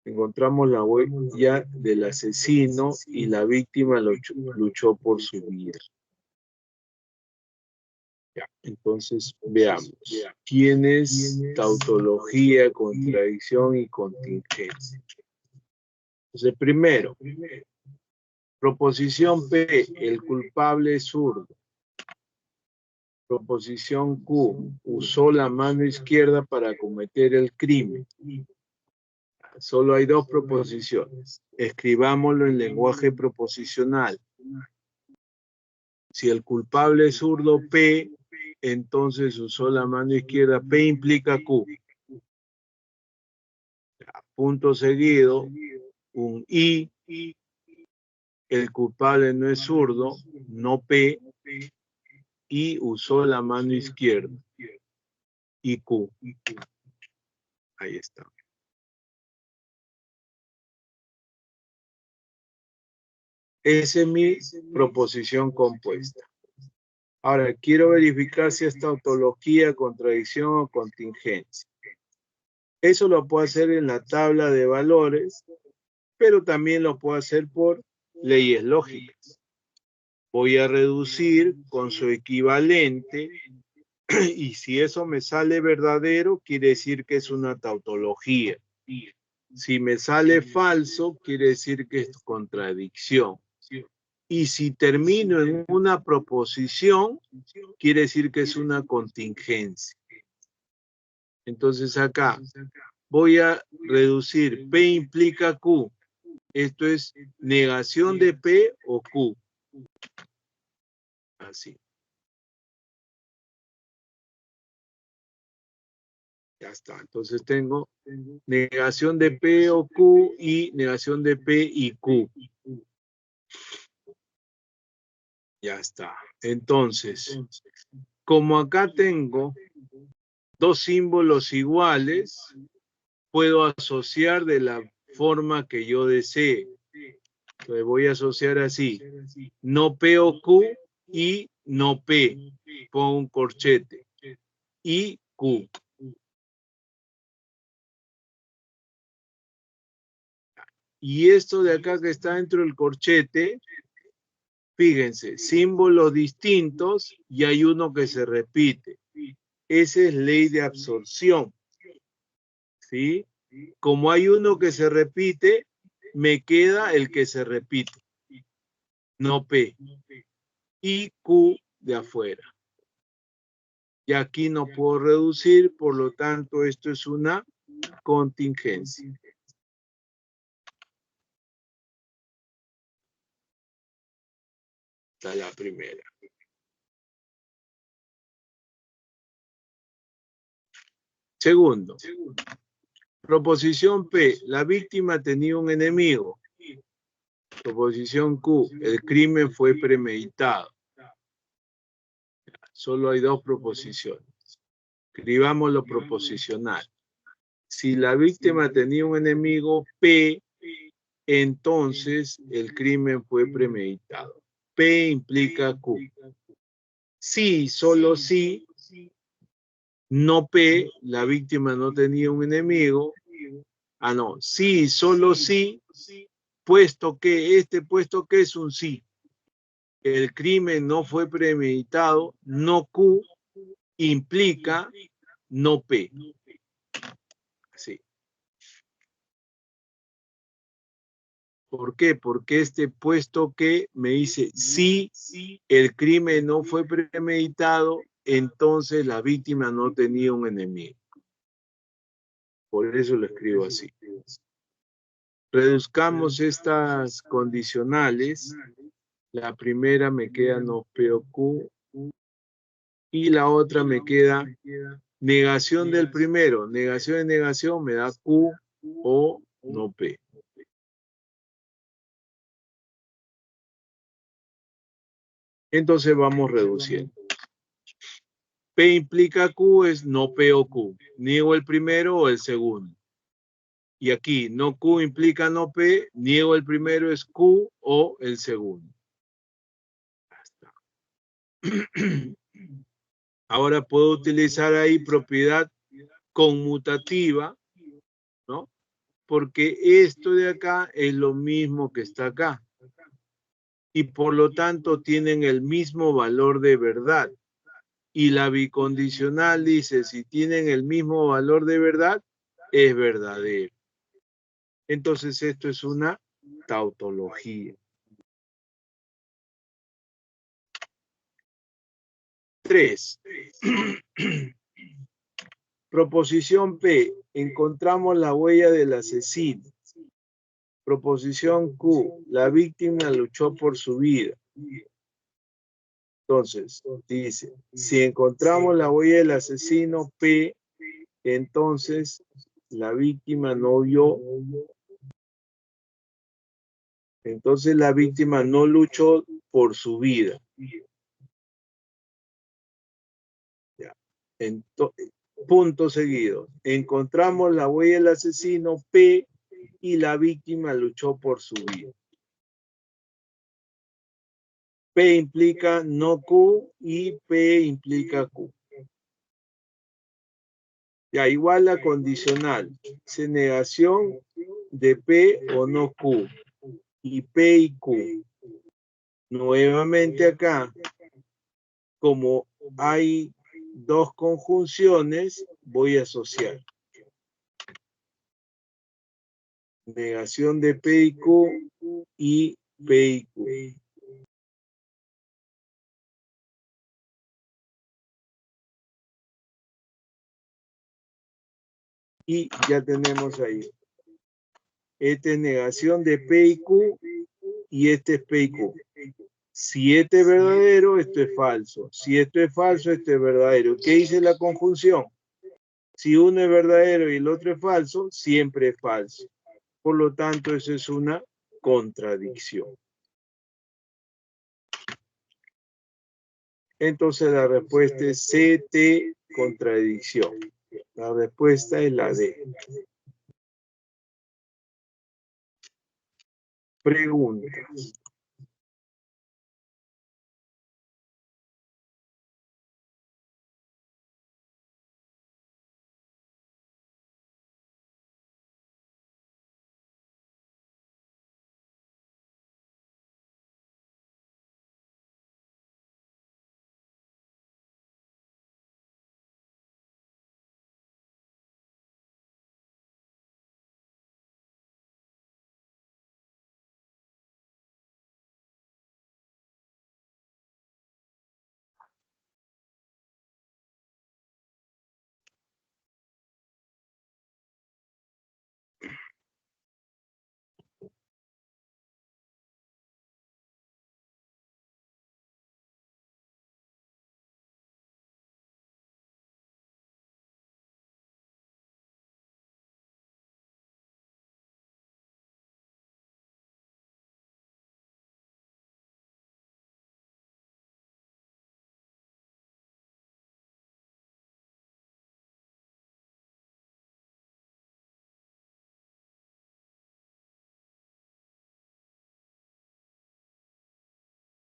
Encontramos la huella del asesino y la víctima luchó por su vida. Ya, entonces veamos. ¿Quién es tautología, contradicción y contingencia? Entonces, primero, proposición P, el culpable es zurdo. Proposición Q, usó la mano izquierda para cometer el crimen. Solo hay dos proposiciones. Escribámoslo en lenguaje proposicional. Si el culpable es zurdo P, entonces usó la mano izquierda. P implica Q. Punto seguido, un I. El culpable no es zurdo, no P, y usó la mano izquierda. Y Q. Ahí está. Esa es mi proposición compuesta. Ahora, quiero verificar si es tautología, contradicción o contingencia. Eso lo puedo hacer en la tabla de valores, pero también lo puedo hacer por leyes lógicas. Voy a reducir con su equivalente y si eso me sale verdadero, quiere decir que es una tautología. Si me sale falso, quiere decir que es contradicción. Y si termino en una proposición, quiere decir que es una contingencia. Entonces acá voy a reducir. P implica Q. Esto es negación de P o Q. Así. Ya está. Entonces tengo negación de P o Q y negación de P y Q. Ya está. Entonces, como acá tengo dos símbolos iguales, puedo asociar de la forma que yo desee. Entonces voy a asociar así. No P o Q y no P. Pongo un corchete. Y Q. Y esto de acá que está dentro del corchete, fíjense, símbolos distintos y hay uno que se repite. Esa es ley de absorción. ¿Sí? Como hay uno que se repite, me queda el que se repite. No P. Y Q de afuera. Y aquí no puedo reducir, por lo tanto, esto es una contingencia. Esta es la primera. Segundo, proposición P, la víctima tenía un enemigo. Proposición Q, el crimen fue premeditado. Solo hay dos proposiciones. Escribamos lo proposicional. Si la víctima tenía un enemigo P, entonces el crimen fue premeditado. P implica Q. Sí, solo sí, no P, la víctima no tenía un enemigo. Ah, no, sí, solo sí, puesto que es un sí. El crimen no fue premeditado, no Q, implica no P. Sí. ¿Por qué? Porque este puesto que me dice sí, el crimen no fue premeditado, entonces la víctima no tenía un enemigo. Por eso lo escribo así. Reduzcamos estas condicionales. La primera me queda no P o Q y la otra me queda negación del primero. Negación de negación me da Q o no P. Entonces vamos reduciendo. P implica Q es no P o Q. Niego el primero o el segundo. Y aquí no Q implica no P, niego el primero es Q o el segundo. Ahora puedo utilizar ahí propiedad conmutativa, ¿no? Porque esto de acá es lo mismo que está acá. Y por lo tanto tienen el mismo valor de verdad. Y la bicondicional dice, si tienen el mismo valor de verdad, es verdadero. Entonces esto es una tautología. 3. Proposición P. Encontramos la huella del asesino. Proposición Q. La víctima luchó por su vida. Entonces, dice, si encontramos la huella del asesino P, entonces la víctima no vio. Entonces la víctima no luchó por su vida. Ya. Punto seguido. Encontramos la huella del asesino P y la víctima luchó por su vida. P implica no Q y P implica Q. Ya, igual la condicional. Se negación de P o no Q. Y P y Q. Nuevamente acá, como hay dos conjunciones, voy a asociar. Negación de P y Q y P y Q. Y ya tenemos ahí. Esta es negación de P y Q y este es P y Q. Si este es verdadero, esto es falso. Si esto es falso, esto es verdadero. ¿Qué dice la conjunción? Si uno es verdadero y el otro es falso, siempre es falso. Por lo tanto, eso es una contradicción. Entonces la respuesta es CT, contradicción. La respuesta es la D. Preguntas.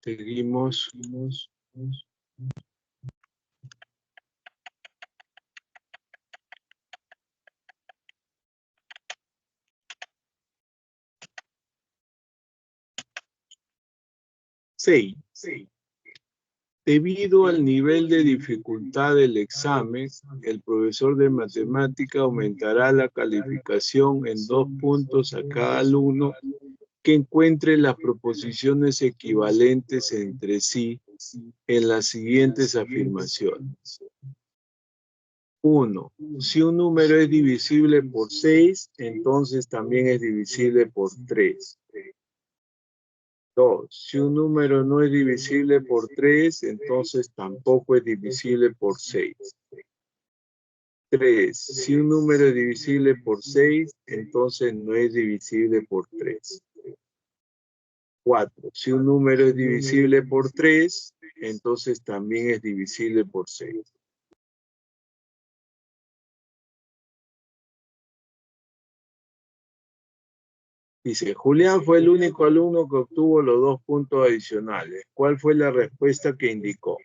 Seguimos. Sí. Debido al nivel de dificultad del examen, el profesor de matemática aumentará la calificación en 2 puntos a cada alumno que encuentre las proposiciones equivalentes entre sí en las siguientes afirmaciones. 1. Si un número es divisible por 6, entonces también es divisible por 3. 2. Si un número no es divisible por 3, entonces tampoco es divisible por 6. 3. Si un número es divisible por 6, entonces no es divisible por 3. 4. Si un número es divisible por 3, entonces también es divisible por 6. Dice, Julián fue el único alumno que obtuvo los 2 puntos adicionales. ¿Cuál fue la respuesta que indicó?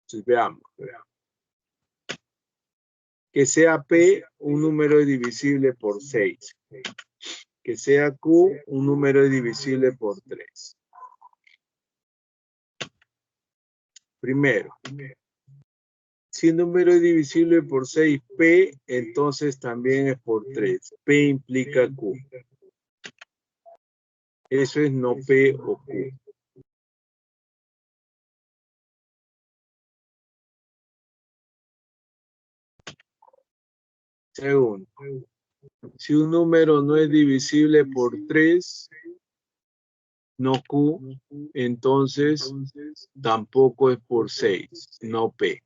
Entonces, veamos. Que sea P un número divisible por 6. Que sea Q un número divisible por 3. Primero, si un número es divisible por 6P, entonces también es por 3. P implica Q. Eso es no P o Q. Segundo, si un número no es divisible por 3, no Q, entonces tampoco es por 6, no P.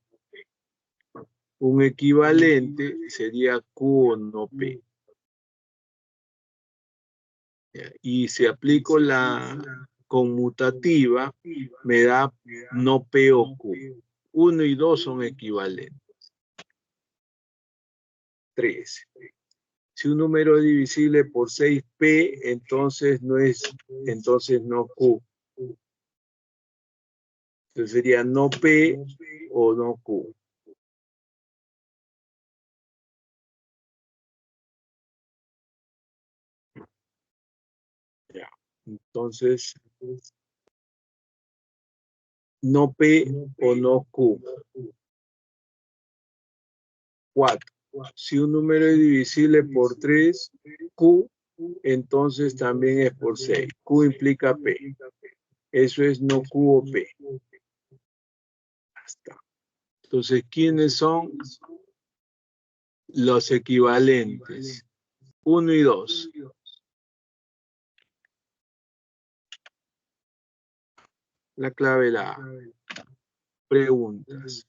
Un equivalente sería Q o no P. Y si aplico la conmutativa, me da no P o Q. 1 y 2 son equivalentes. 3. Si un número es divisible por 6P, entonces no Q. Entonces sería no P o no Q. Ya. Entonces, no P o no Q. 4. Si un número es divisible por 3, Q, entonces también es por 6. Q implica P. Eso es no Q o P. Hasta. Entonces, ¿quiénes son Los equivalentes. 1 y 2. La clave la A. Preguntas.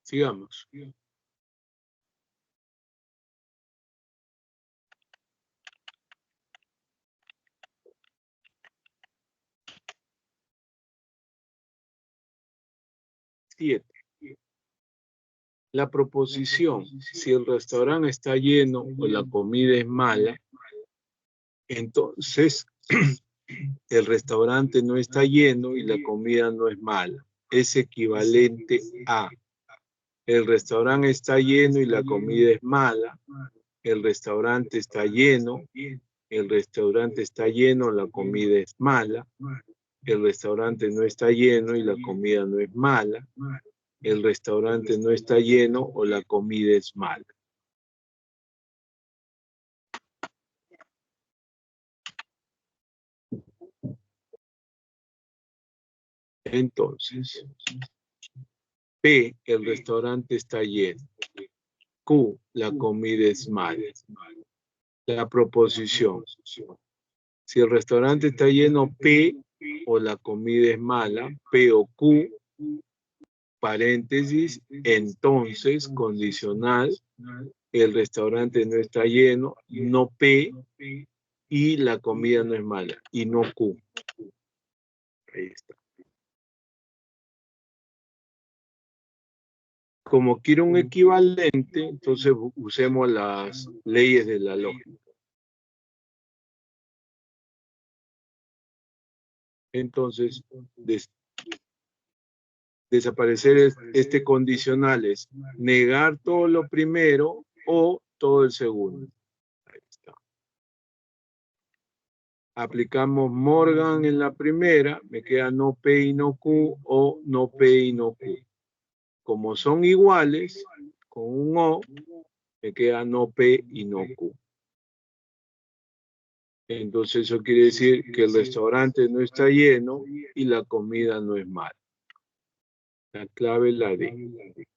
Sigamos. Siete. La proposición, si el restaurante está lleno o la comida es mala, entonces el restaurante no está lleno y la comida no es mala. Es equivalente a el restaurante está lleno y la comida es mala. El restaurante está lleno. El restaurante está lleno, la comida es mala. El restaurante no está lleno y la comida no es mala. El restaurante no está lleno o la comida es mala. Entonces, P, el restaurante está lleno. Q, la comida es mala. La proposición. Si el restaurante está lleno, P, o la comida es mala, P o Q, paréntesis, entonces, condicional, el restaurante no está lleno, no P, y la comida no es mala, y no Q. Ahí está. Como quiero un equivalente, entonces usemos las leyes de la lógica. Entonces, desaparecer este condicional es negar todo lo primero o todo el segundo. Ahí está. Aplicamos Morgan en la primera, me queda no P y no Q o no P y no Q. Como son iguales, con un O, me queda no P y no Q. Entonces eso quiere decir que el restaurante no está lleno y la comida no es mala. La clave es la D.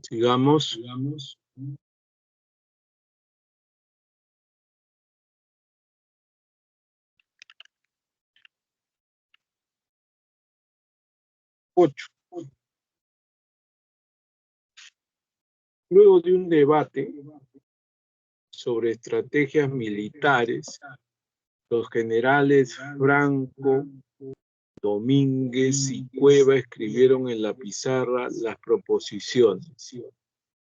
Sigamos. Ocho. Luego de un debate sobre estrategias militares, los generales Franco, Domínguez y Cueva escribieron en la pizarra las proposiciones.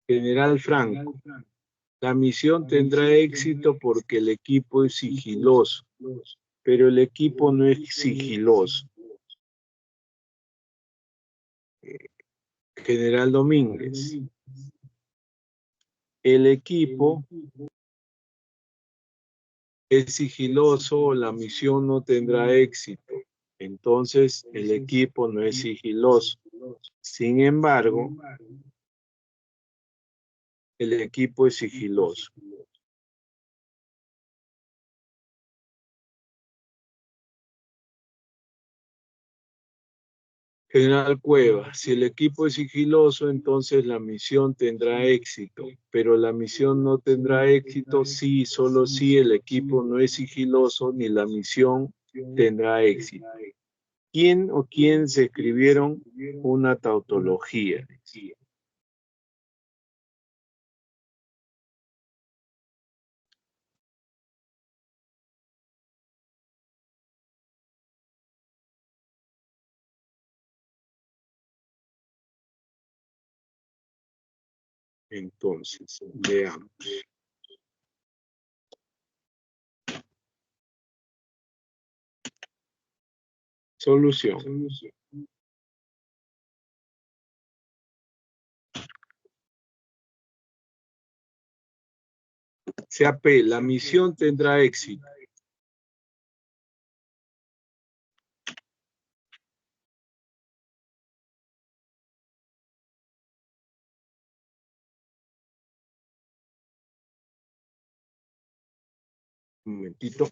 General Franco, la misión tendrá éxito porque el equipo es sigiloso, pero el equipo no es sigiloso. General Domínguez, el equipo es sigiloso, la misión no tendrá éxito. Entonces, el equipo no es sigiloso. Sin embargo, el equipo es sigiloso. General Cueva, si el equipo es sigiloso, entonces la misión tendrá éxito, pero la misión no tendrá éxito si, solo si el equipo no es sigiloso ni la misión tendrá éxito. ¿Quién o quién se escribieron una tautología? Entonces, veamos. Solución. Sea P, la misión tendrá éxito. Un momentito.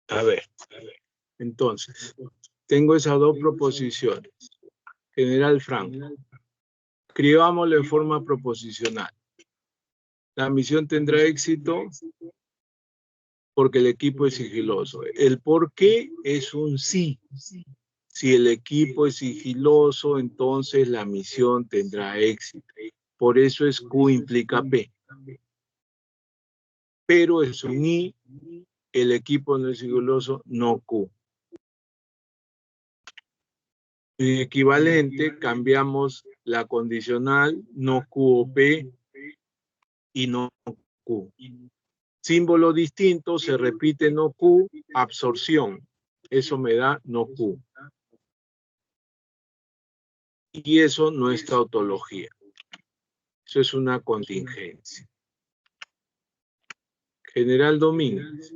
A ver. Entonces, tengo esas dos proposiciones. General Frank, escribámoslo en forma proposicional. La misión tendrá éxito porque el equipo es sigiloso. El por qué es un sí. Si el equipo es sigiloso, entonces la misión tendrá éxito. Por eso es Q implica P. Pero es un I, el equipo no es sigiloso, no Q. En equivalente, cambiamos la condicional, no Q o P, y no Q. Símbolo distinto, se repite no Q, absorción. Eso me da no Q. Y eso no es tautología. Eso es una contingencia. General Domínguez.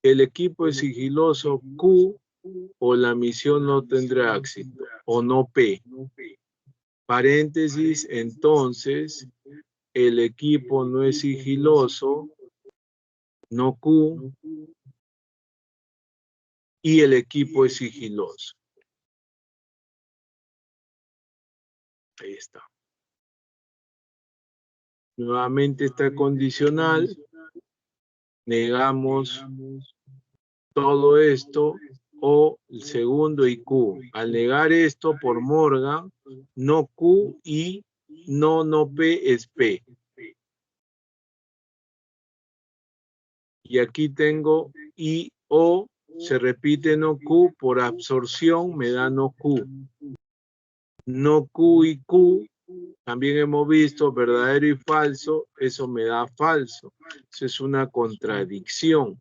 El equipo es sigiloso Q o la misión no tendrá éxito o no P. Paréntesis, entonces, el equipo no es sigiloso, no Q, y el equipo es sigiloso. Ahí está. Nuevamente está condicional. Negamos todo esto o el segundo y Q. Al negar esto por Morgan, no Q y no P es P. Y aquí tengo I O, se repite no Q, por absorción me da no Q. No Q y Q, también hemos visto verdadero y falso, eso me da falso. Eso es una contradicción.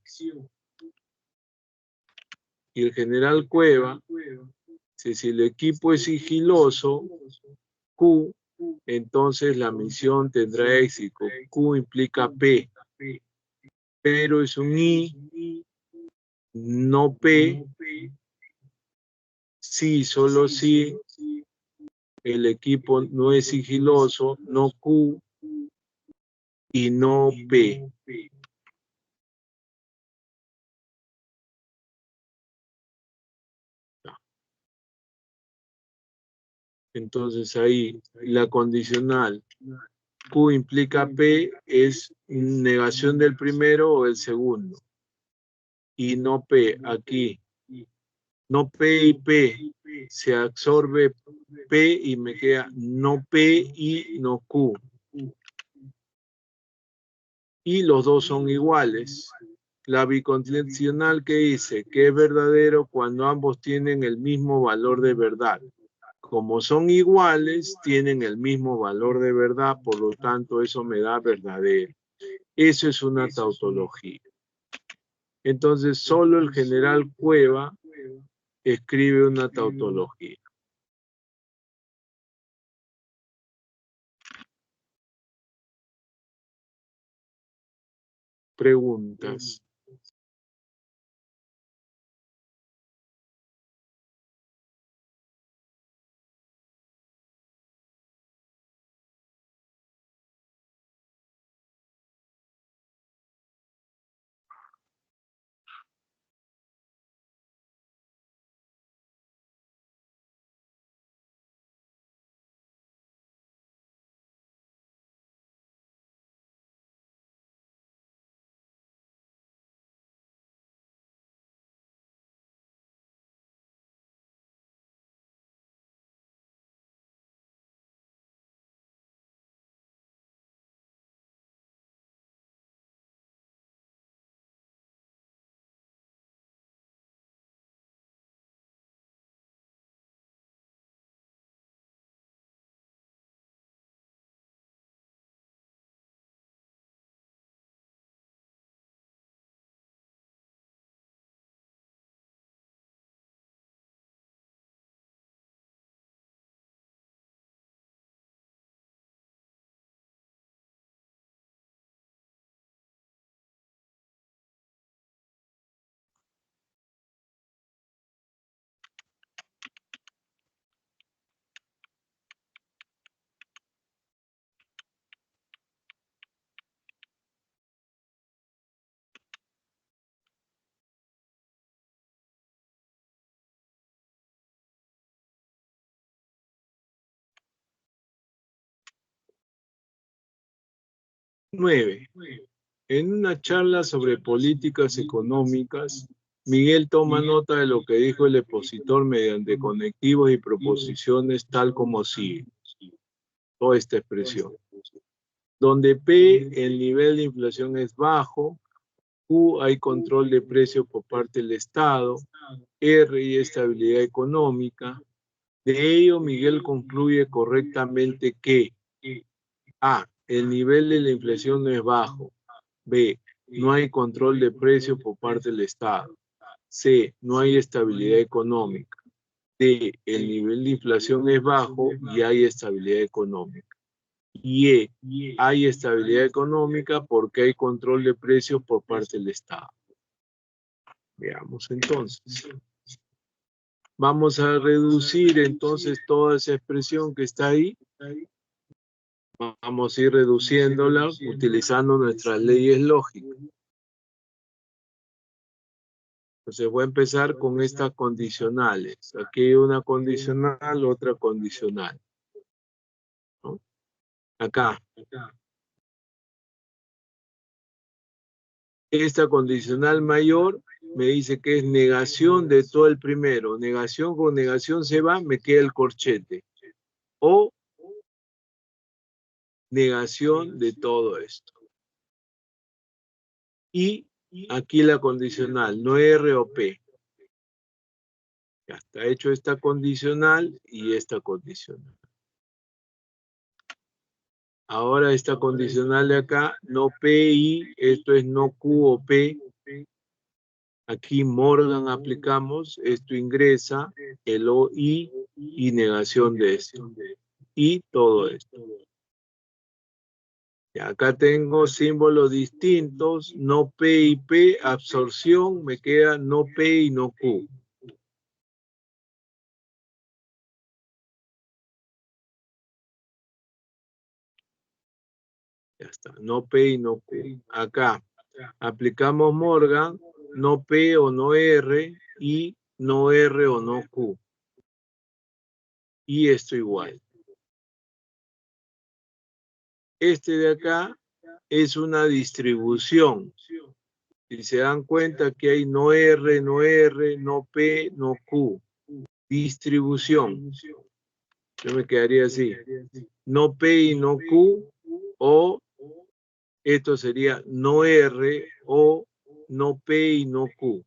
Y el general Cueva, si el equipo es sigiloso, Q, entonces la misión tendrá éxito. Q implica P, pero es un I, no P, sí, solo si el equipo no es sigiloso, no Q y no P. Entonces ahí la condicional Q implica P es negación del primero o el segundo. Y no P, aquí. No P y P. Se absorbe P y me queda no P y no Q. Y los dos son iguales. La bicondicional que dice que es verdadero cuando ambos tienen el mismo valor de verdad. Como son iguales, tienen el mismo valor de verdad, por lo tanto eso me da verdadero. Eso es una tautología. Entonces solo el general Cueva escribe una tautología. Preguntas. Nueve. En una charla sobre políticas económicas, Miguel toma nota de lo que dijo el expositor mediante conectivos y proposiciones tal como sigue. Toda esta expresión. Donde P, el nivel de inflación es bajo, Q, hay control de precios por parte del Estado, R, y estabilidad económica. De ello, Miguel concluye correctamente que A, el nivel de la inflación no es bajo. B, no hay control de precios por parte del Estado. C, no hay estabilidad económica. D, el nivel de inflación es bajo y hay estabilidad económica. Y E, hay estabilidad económica porque hay control de precios por parte del Estado. Veamos entonces. Vamos a reducir entonces toda esa expresión que está ahí. Vamos a ir reduciéndola utilizando nuestras leyes lógicas. Entonces voy a empezar con estas condicionales. Aquí hay una condicional, otra condicional, ¿no? Acá. Esta condicional mayor me dice que es negación de todo el primero. Negación con negación se va, me queda el corchete. O negación de todo esto. Y aquí la condicional, no R o P. Ya está hecho esta condicional y esta condicional. Ahora esta condicional de acá, no P y, esto es no Q o P. Aquí Morgan aplicamos, esto ingresa, el O y negación de esto. Y todo esto. Y acá tengo símbolos distintos, no P y P, absorción, me queda no P y no Q. Ya está, no P y no Q. Acá aplicamos Morgan, no P o no R y no R o no Q. y esto igual. Este de acá es una distribución. Si se dan cuenta que hay no R, no R, no P, no Q. Distribución. Yo me quedaría así. No P y no Q, o esto sería no R o no P y no Q.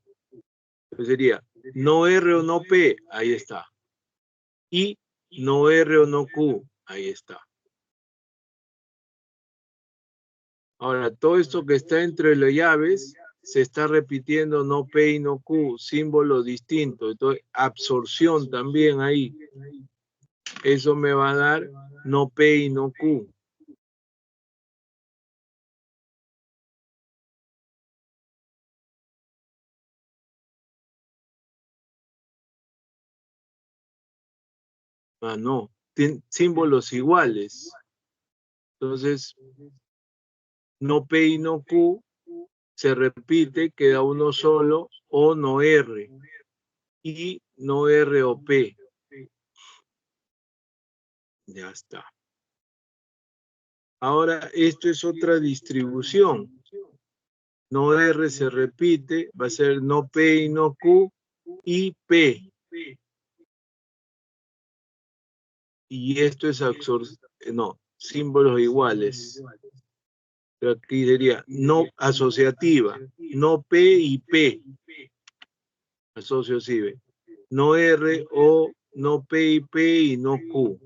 Entonces sería no R o no P, ahí está. Y no R o no Q, ahí está. Ahora, todo esto que está entre las llaves se está repitiendo no P y no Q, símbolos distintos. Entonces, absorción también ahí. Eso me va a dar no P y no Q. Ah, no. Símbolos iguales. Entonces, no P y no Q se repite, queda uno solo, o no R. Y no R o P. Ya está. Ahora, esto es otra distribución. No R se repite, va a ser no P y no Q, y P. Y esto es no, símbolos iguales. Pero aquí sería no asociativa, no P y P. Asociativa. No R o no P y P y no Q.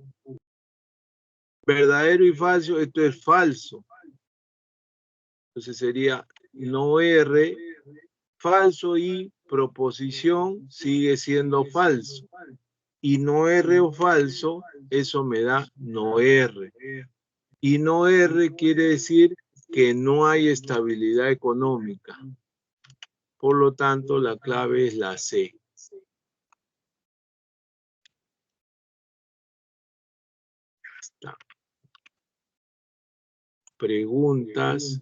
Verdadero y falso, esto es falso. Entonces sería no R, falso, y proposición sigue siendo falso. Y no R o falso, eso me da no R. Y no R quiere decir que no hay estabilidad económica. Por lo tanto, la clave es la C. Está. Preguntas.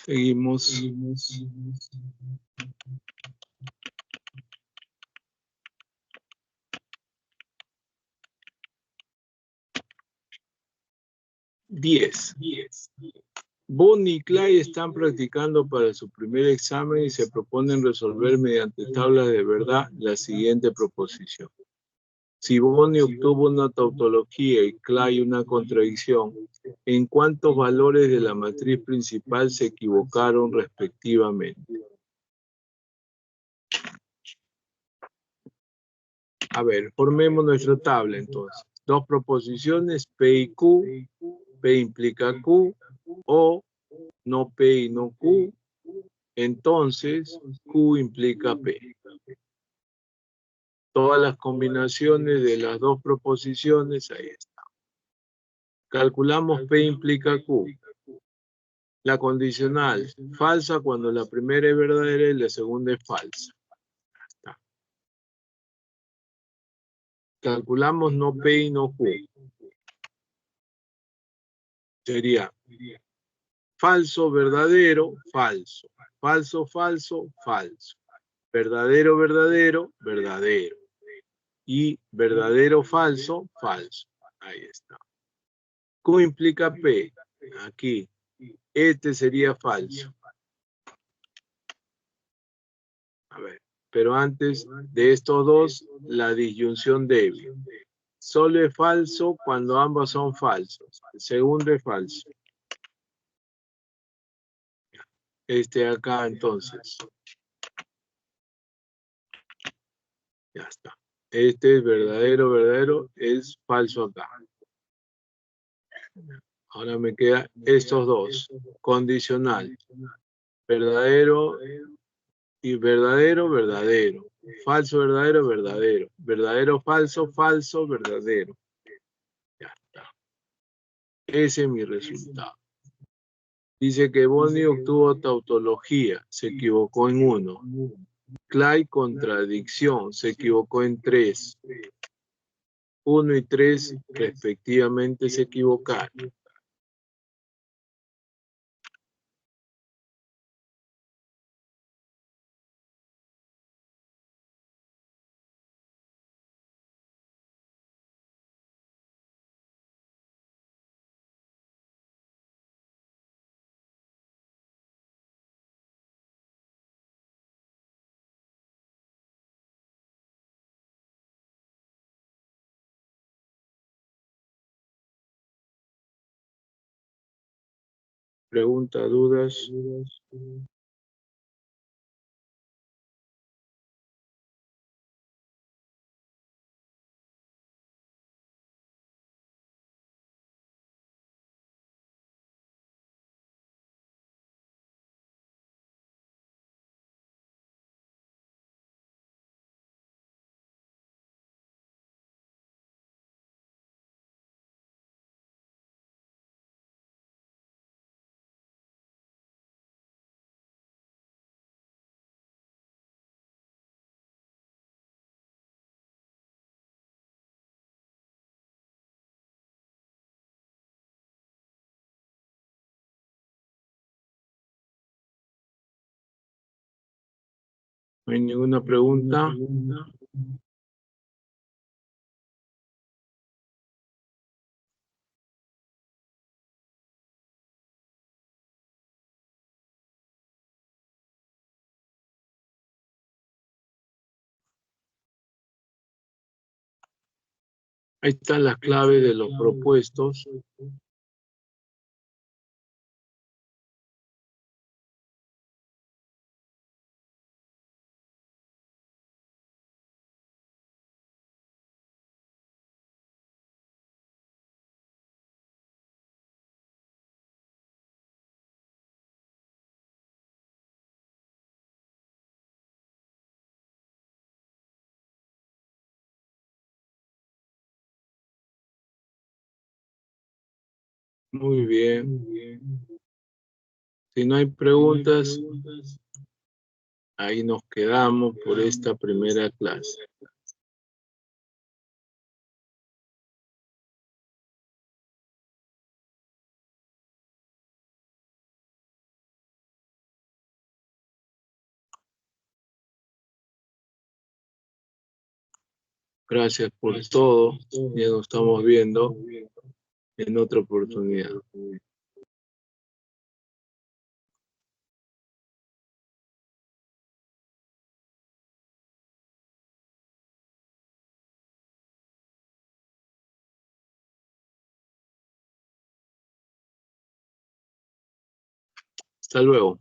Seguimos. 10. Bonnie y Clyde están practicando para su primer examen y se proponen resolver mediante tablas de verdad la siguiente proposición. Si Bonnie obtuvo una tautología y Clyde una contradicción, ¿en cuántos valores de la matriz principal se equivocaron respectivamente? A ver, formemos nuestra tabla entonces. Dos proposiciones, P y Q. P implica Q, o no P y no Q. Entonces, Q implica P. Todas las combinaciones de las dos proposiciones, ahí está. Calculamos P implica Q. La condicional, falsa cuando la primera es verdadera y la segunda es falsa. Está. Calculamos no P y no Q. Sería falso, verdadero, falso. Falso, falso, falso. Verdadero, verdadero, verdadero. Y verdadero, falso, falso. Ahí está. Q implica P. Aquí. Este sería falso. A ver. Pero antes de estos dos, la disyunción débil. Solo es falso cuando ambos son falsos. El segundo es falso. Este acá entonces. Ya está. Este es verdadero, verdadero, es falso acá. Ahora me quedan estos dos. Condicional. Verdadero y verdadero, verdadero. Falso, verdadero, verdadero. Verdadero, falso, falso, verdadero. Ya está. Ese es mi resultado. Dice que Bonnie obtuvo tautología. Se equivocó en 1. Clyde, contradicción. Se equivocó en 3. 1 y 3 respectivamente se equivocaron. Pregunta, dudas. ¿No hay ninguna pregunta? Ahí están las claves de los propuestos. Muy bien. Si no hay preguntas, ahí nos quedamos por esta primera clase. Gracias por todo. Ya nos estamos viendo en otra oportunidad. Hasta luego.